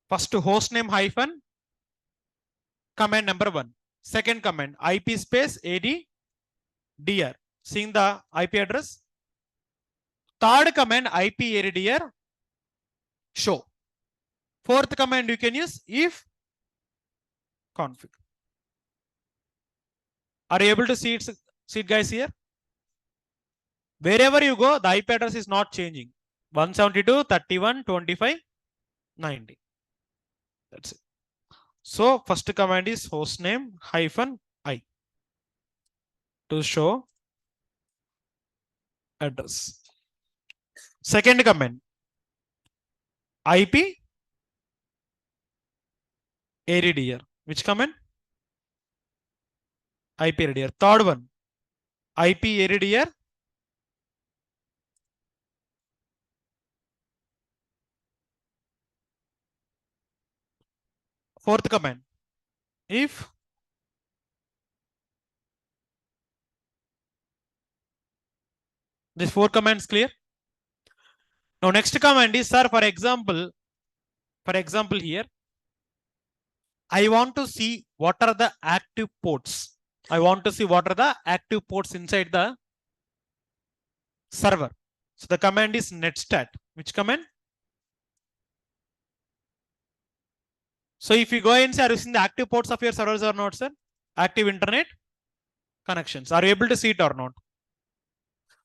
First hostname hyphen command number 1. Second command IP space AD DR. Seeing the IP address. Third command IP ADDR show. Fourth command you can use if config. Are you able to see it guys here? Wherever you go, the IP address is not changing. 172.31.25.90. That's it. So first command is hostname hyphen I to show address. Second command IP ADDR. Which command? IP ADDR. Third one IP ADDR fourth command if this 4 commands clear. Now next command is, sir, for example here I want to see what are the active ports. I want to see what are the active ports inside the server. So the command is netstat. Which command? So if you go and say, are you seeing the active ports of your servers or not, sir? Active internet connections. Are you able to see it or not?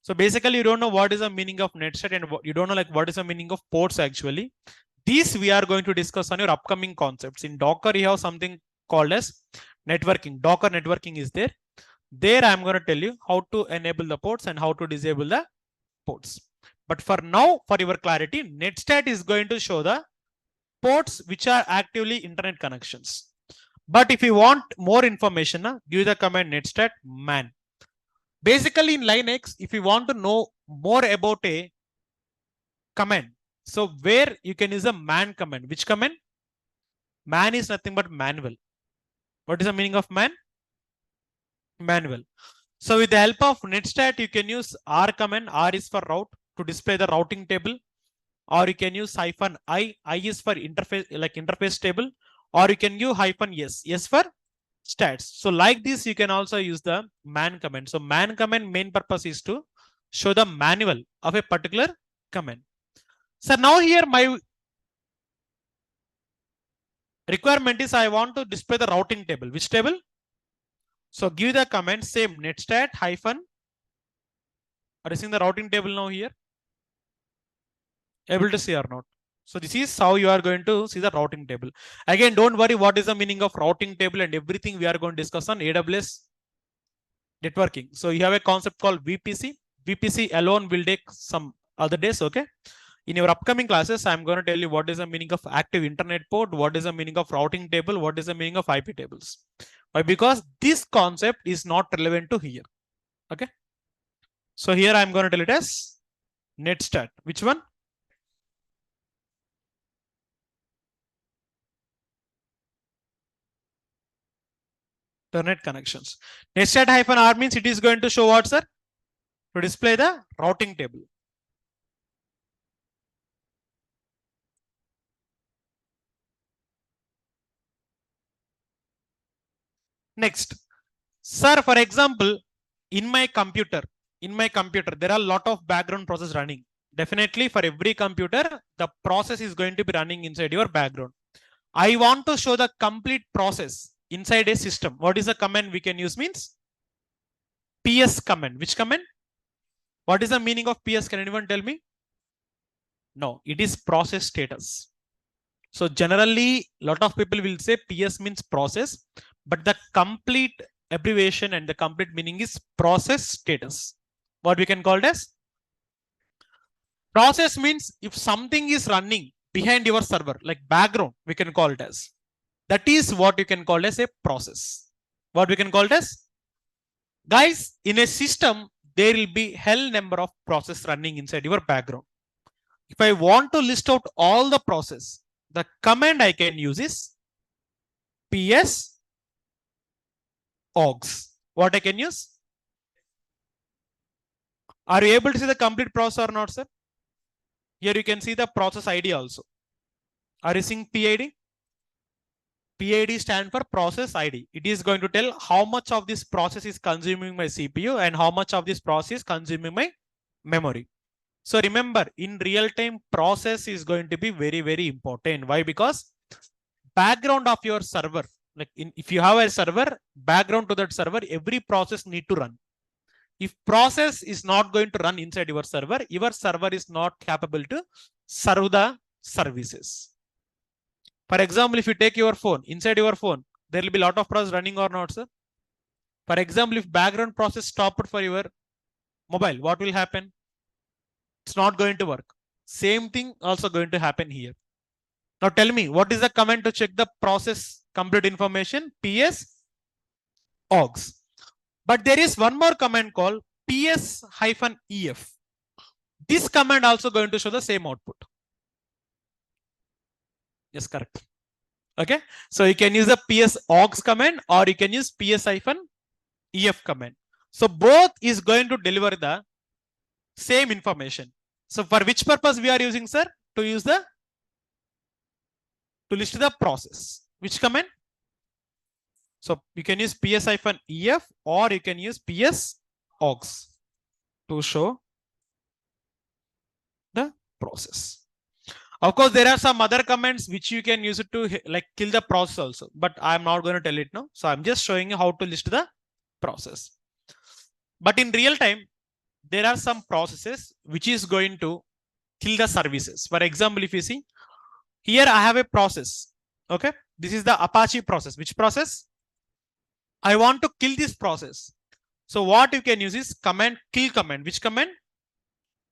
So basically, you don't know what is the meaning of netstat and you don't know like what is the meaning of ports actually. These we are going to discuss on your upcoming concepts. In Docker, you have something called as networking. Docker networking is there. There I'm going to tell you how to enable the ports and how to disable the ports. But for now, for your clarity, netstat is going to show the ports which are actively internet connections. But if you want more information, give the command netstat man. Basically in Linux, if you want to know more about a command, so where you can use a man command. Which command? Man is nothing but manual. What is the meaning of man? Manual. So with the help of netstat, you can use R command. R is for route to display the routing table. Or you can use hyphen I. I is for interface, like interface table. Or you can use hyphen S. S for stats. So like this, you can also use the man command. So man command main purpose is to show the manual of a particular command. So now here my requirement is I want to display the routing table. Which table? So give the command same netstat hyphen. Are you seeing the routing table now here? Able to see or not? So this is how you are going to see the routing table. Again, don't worry what is the meaning of routing table and everything we are going to discuss on AWS networking. So you have a concept called VPC. VPC alone will take some other days. Okay. In your upcoming classes, I'm going to tell you what is the meaning of active internet port, what is the meaning of routing table, what is the meaning of IP tables. Why? Because this concept is not relevant to here. Okay. So here I'm going to tell it as netstat. Which one? Internet connections. Netstat -r means it is going to show what, sir? To display the routing table. Next, sir, for example, in my computer, there are a lot of background process running. Definitely for every computer, the process is going to be running inside your background. I want to show the complete process inside a system. What is the command we can use means? PS command. Which command? What is the meaning of PS? Can anyone tell me? No, it is process status. So generally, a lot of people will say PS means process, but the complete abbreviation and the complete meaning is process status. What we can call it as? Process means if something is running behind your server, like background, we can call it as. That is what you can call as a process. What we can call it as? Guys, in a system, there will be hell number of process running inside your background. If I want to list out all the process, the command I can use is ps augs. What I can use? Are you able to see the complete process or not, sir? Here you can see the process ID also. Are you seeing PID? PID stands for process ID. It is going to tell how much of this process is consuming my CPU and how much of this process is consuming my memory. So remember, in real time, process is going to be very, very important. Why? Because background of your server, like if you have a server, background to that server, every process need to run. If process is not going to run inside your server is not capable to serve the services. For example, if you take your phone, inside your phone, there will be a lot of process running or not, sir? For example, if background process stopped for your mobile, what will happen? It's not going to work. Same thing also going to happen here. Now tell me, what is the command to check the process complete information? PS augs. But there is one more command called ps-ef. This command also going to show the same output. Yes, correct. Okay. So you can use the ps augs command or you can use ps-ef command. So both is going to deliver the same information. So for which purpose we are using, sir? To list the process. Which command? So you can use ps-ef or you can use ps augs to show the process. Of course, there are some other commands which you can use it to like kill the process also, but I'm not going to tell it now. So I'm just showing you how to list the process. But in real time, there are some processes which is going to kill the services. For example, if you see here, I have a process. Okay. This is the Apache process. Which process? I want to kill this process. So what you can use is command kill command. Which command?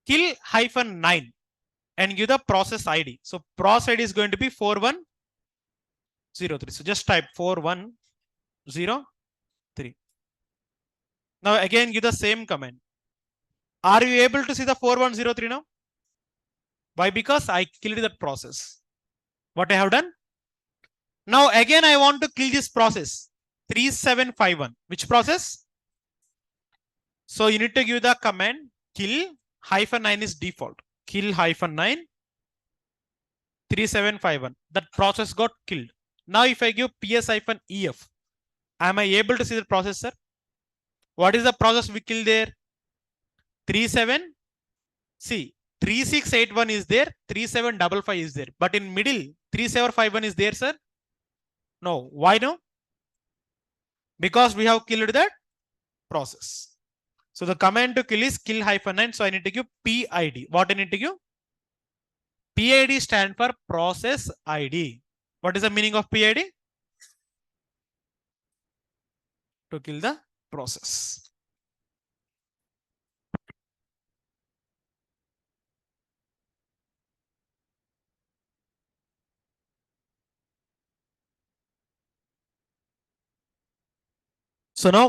Kill -9 and give the process ID. So process ID is going to be 4103. So just type 4103. Now again give the same command. Are you able to see the 4103 now? Why? Because I killed that process. What I have done? Now again I want to kill this process. 3751. Which process? So you need to give the command kill -9 is default. Kill -9 3751. That process got killed. Now if I give ps-ef, am I able to see the process, sir? What is the process we killed there? 37. See, 3681 is there, 3755 is there, but in middle 3751 is there, sir? No. Why no? Because we have killed that process. So the command to kill is kill -9. So I need to give PID. What I need to give? PID stand for process ID. What is the meaning of PID? To kill the process. So now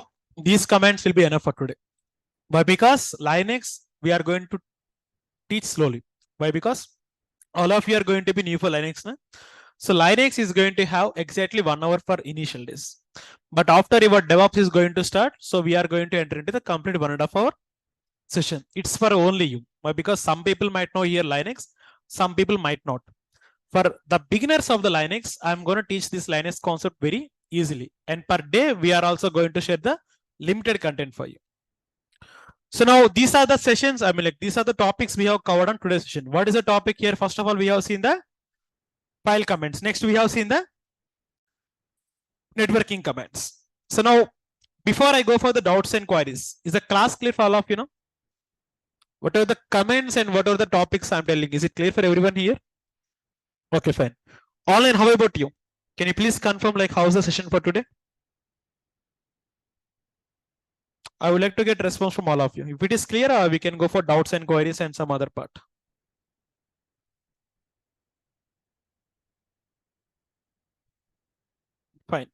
these comments will be enough for today. Why? Because Linux we are going to teach slowly. Why? Because all of you are going to be new for Linux now. So Linux is going to have exactly 1 hour for initial days. But after your DevOps is going to start, so we are going to enter into the complete 1.5 hour session. It's for only you. Why? Because some people might know here Linux, some people might not. For the beginners of the Linux, I'm going to teach this Linux concept very easily. And per day, we are also going to share the limited content for you. So now these are the sessions. I mean, like these are the topics we have covered on today's session. What is the topic here? First of all, we have seen the file comments. Next, we have seen the networking comments. So now, before I go for the doubts and queries, is the class clear for all of you know? What are the comments and what are the topics I'm telling? Is it clear for everyone here? Okay, fine. Online, how about you? Can you please confirm like how's the session for today? I would like to get response from all of you. If it is clear, we can go for doubts and queries and some other part. Fine.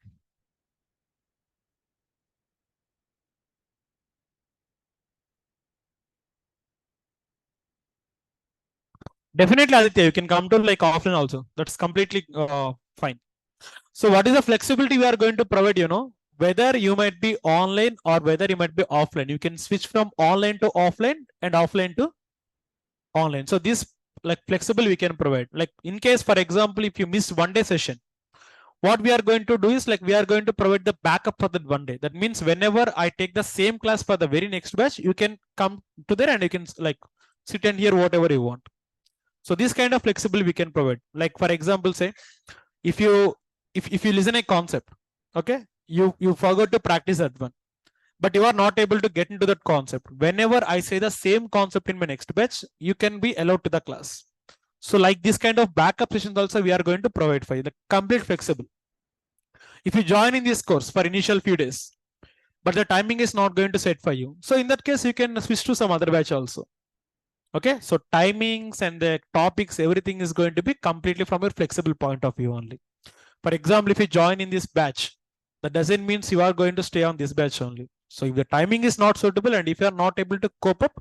Definitely, Aditya, you can come to like offline also. That's completely fine. So what is the flexibility we are going to provide, you know? Whether you might be online or whether you might be offline. You can switch from online to offline and offline to online. So this like flexible we can provide. Like in case, for example, if you miss 1 day session, what we are going to do is like we are going to provide the backup for that 1 day. That means whenever I take the same class for the very next batch, you can come to there and you can like sit and hear whatever you want. So this kind of flexible we can provide. Like for example, say if you listen a concept, okay, you forgot to practice that one, but you are not able to get into that concept. Whenever I say the same concept in my next batch, you can be allowed to the class. So like this kind of backup sessions also we are going to provide for you, the complete flexible. If you join in this course for initial few days, but the timing is not going to set for you, so in that case you can switch to some other batch also. Okay, so timings and the topics, everything is going to be completely from your flexible point of view only. For example, if you join in this batch, that doesn't mean you are going to stay on this batch only. So if the timing is not suitable and if you are not able to cope up,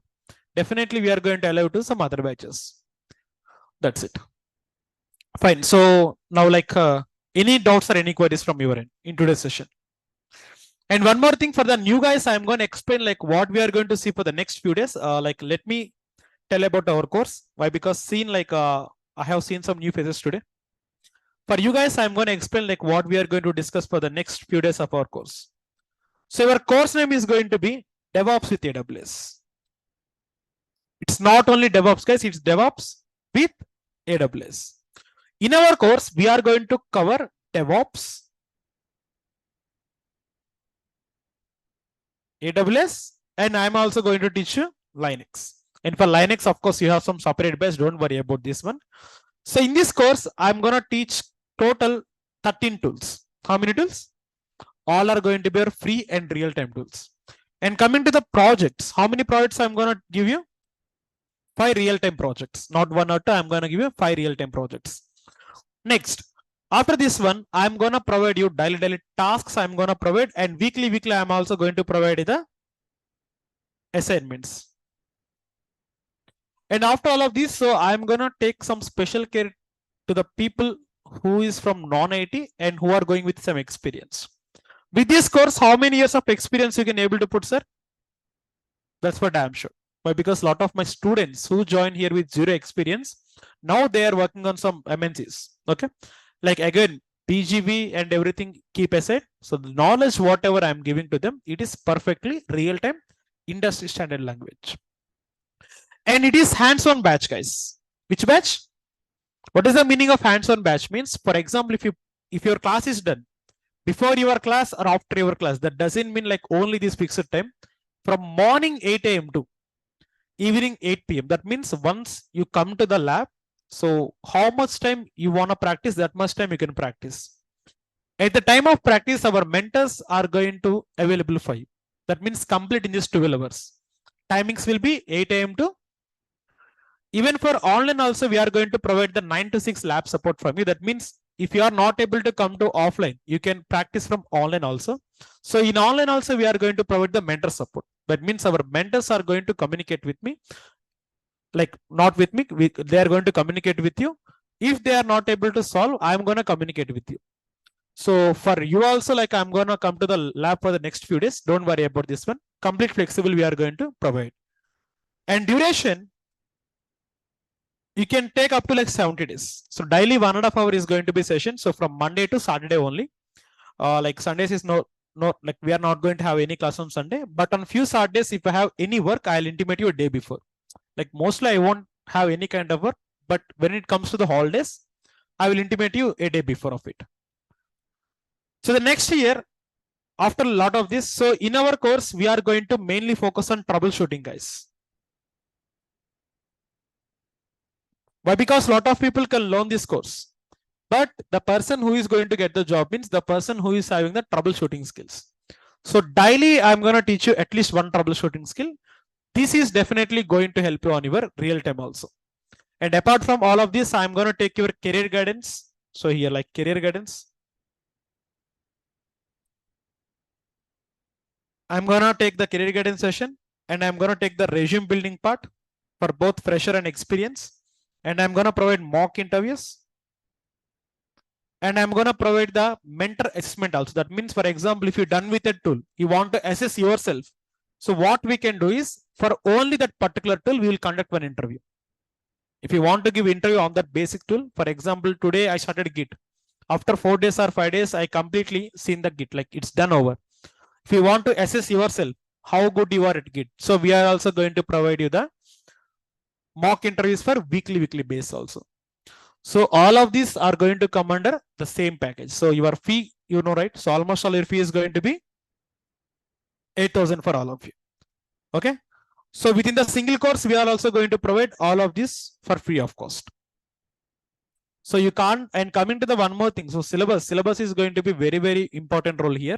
definitely we are going to allow you to some other batches. That's it. Fine. So now like any doubts or any queries from your end in today's session? And one more thing for the new guys, I'm going to explain like what we are going to see for the next few days. Like let me tell about our course. Why? Because seen like I have seen some new faces today. For you guys, I'm going to explain like what we are going to discuss for the next few days of our course. So our course name is going to be DevOps with AWS. It's not only DevOps, guys, it's DevOps with AWS. In our course, we are going to cover DevOps, AWS, and I'm also going to teach you Linux. And for Linux, of course, you have some separate base. Don't worry about this one. So in this course, I'm going to teach total 13 tools. How many tools? All are going to be free and real-time tools. And coming to the projects, how many projects I'm going to give you? 5 real-time projects, not 1 or 2. I'm going to give you 5 real-time projects. Next, after this one, I'm going to provide you daily tasks. I'm going to provide, and weekly, I'm also going to provide the assignments. And after all of this, so I'm going to take some special care to the people who is from non-IT and who are going with some experience. With this course, how many years of experience you can able to put, sir? That's what I'm sure. Why? Because a lot of my students who join here with 0 experience, now they are working on some MNCs. Okay, like again, BGV and everything keep aside. So the knowledge, whatever I'm giving to them, it is perfectly real-time industry standard language. And it is hands-on batch, guys. Which batch? What is the meaning of hands-on batch? Means, for example, if your class is done before your class or after your class, that doesn't mean like only this fixed time. From morning 8 a.m. to evening 8 p.m. That means once you come to the lab, so how much time you want to practice, that much time you can practice. At the time of practice, our mentors are going to available for you. That means complete in just 12 hours. Timings will be 8 a.m. to, even for online also, we are going to provide the 9 to 6 lab support from you. That means if you are not able to come to offline, you can practice from online also. So in online also, we are going to provide the mentor support. That means our mentors are going to communicate with me, like not with me, they are going to communicate with you. If they are not able to solve, I'm going to communicate with you. So for you also, like I'm going to come to the lab for the next few days. Don't worry about this one. Complete flexible we are going to provide. And duration, you can take up to like 70 days. So daily 1.5 hour is going to be session. So from Monday to Saturday only. Like Sundays is no, like we are not going to have any class on Sunday. But on few Saturdays, if I have any work, I'll intimate you a day before. Like mostly I won't have any kind of work. But when it comes to the holidays, I will intimate you a day before of it. So the next year, after a lot of this, so in our course, we are going to mainly focus on troubleshooting, guys. Why? Because a lot of people can learn this course. But the person who is going to get the job means the person who is having the troubleshooting skills. So daily, I'm going to teach you at least one troubleshooting skill. This is definitely going to help you on your real time also. And apart from all of this, I'm going to take your career guidance. So here, like career guidance, I'm going to take the career guidance session, and I'm going to take the resume building part for both fresher and experience. And I'm going to provide mock interviews. And I'm going to provide the mentor assessment also. That means, for example, if you're done with a tool, you want to assess yourself. So what we can do is, for only that particular tool, we will conduct one interview. If you want to give interview on that basic tool, for example, today I started Git. After 4 days or 5 days, I completely seen the Git, like it's done over. If you want to assess yourself, how good you are at Git. So we are also going to provide you the mock interviews for weekly base also. So all of these are going to come under the same package. So your fee, you know, right? So almost all your fee is going to be 8,000 for all of you. Okay. So within the single course, we are also going to provide all of this for free of cost. So you can't, and coming to the one more thing. So syllabus is going to be very important role here.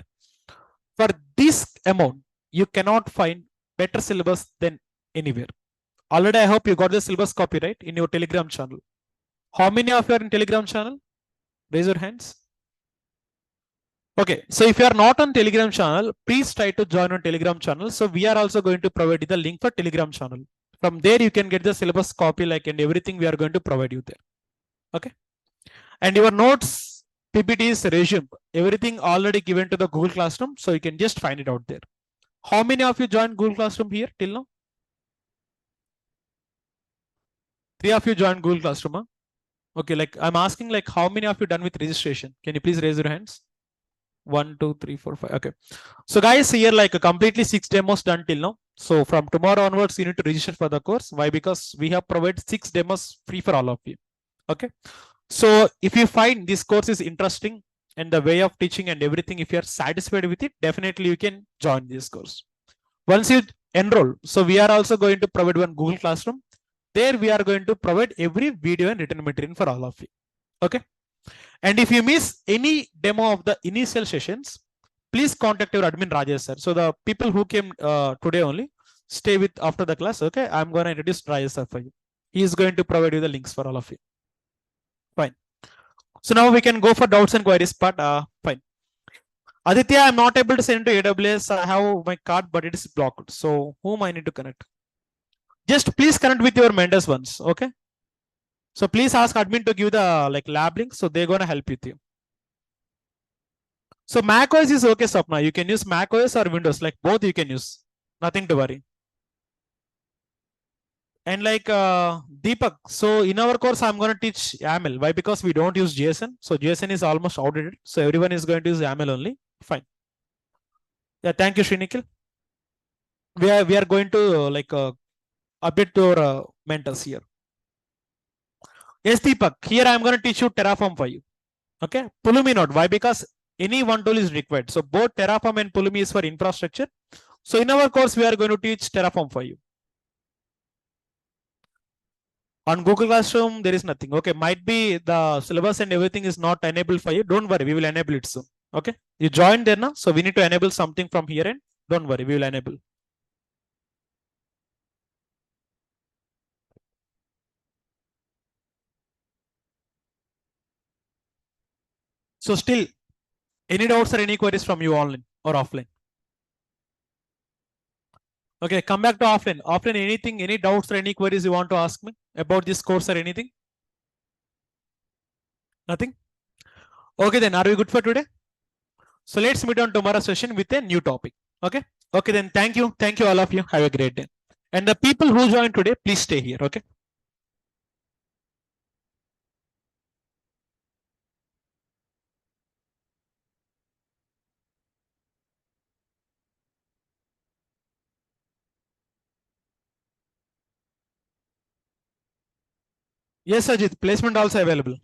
For this amount, you cannot find better syllabus than anywhere. Already, I hope you got the syllabus copy, right, in your Telegram channel. How many of you are in Telegram channel? Raise your hands. Okay, so if you are not on Telegram channel, please try to join on Telegram channel. So we are also going to provide you the link for Telegram channel. From there, you can get the syllabus copy, like, and everything we are going to provide you there. Okay. And your notes, PPTs, resume, everything already given to the Google Classroom. So you can just find it out there. How many of you joined Google Classroom here till now? 3 of you joined Google Classroom. Huh? Okay, like I'm asking, like, how many of you done with registration? Can you please raise your hands? 1, 2, 3, 4, 5. Okay. So guys, here like completely 6 demos done till now. So from tomorrow onwards, you need to register for the course. Why? Because we have provided 6 demos free for all of you. Okay. So if you find this course is interesting and the way of teaching and everything, if you are satisfied with it, definitely you can join this course. Once you enroll, so we are also going to provide one Google Classroom. There we are going to provide every video and written material for all of you. Okay. And if you miss any demo of the initial sessions, please contact your admin Rajesh sir. So the people who came today only, stay with after the class. Okay. I'm going to introduce Rajesh sir for you. He is going to provide you the links for all of you. Fine. So now we can go for doubts and queries part. Fine. Aditya, I'm not able to send to AWS. I have my card, but it is blocked. So whom I need to connect? Just please connect with your mentors once. Okay. So please ask admin to give the like lab link. So they're going to help with you. So Mac OS is okay, Sapna. You can use Mac OS or Windows, like both you can use. Nothing to worry. And like Deepak, so in our course, I'm going to teach YAML. Why? Because we don't use JSON. So JSON is almost outdated. So everyone is going to use YAML only. Fine. Yeah, thank you, Shrinikil. We are going to like update your mentors here. Yes, Deepak. Here I'm going to teach you Terraform for you. Okay. Pulumi not. Why? Because any one tool is required. So both Terraform and Pulumi is for infrastructure. So in our course, we are going to teach Terraform for you. On Google Classroom, there is nothing. Okay, might be the syllabus and everything is not enabled for you. Don't worry, we will enable it soon. Okay, you joined there now, so we need to enable something from here and don't worry, we will enable. So still, any doubts or any queries from you online or offline? Okay, come back to offline. Offline, anything, any doubts or any queries you want to ask me about this course or anything? Nothing? Okay, then are we good for today? So let's meet on tomorrow's session with a new topic. Okay. Okay, then thank you. Thank you, all of you. Have a great day. And the people who joined today, please stay here. Okay. Yes, Ajit. Placement also available.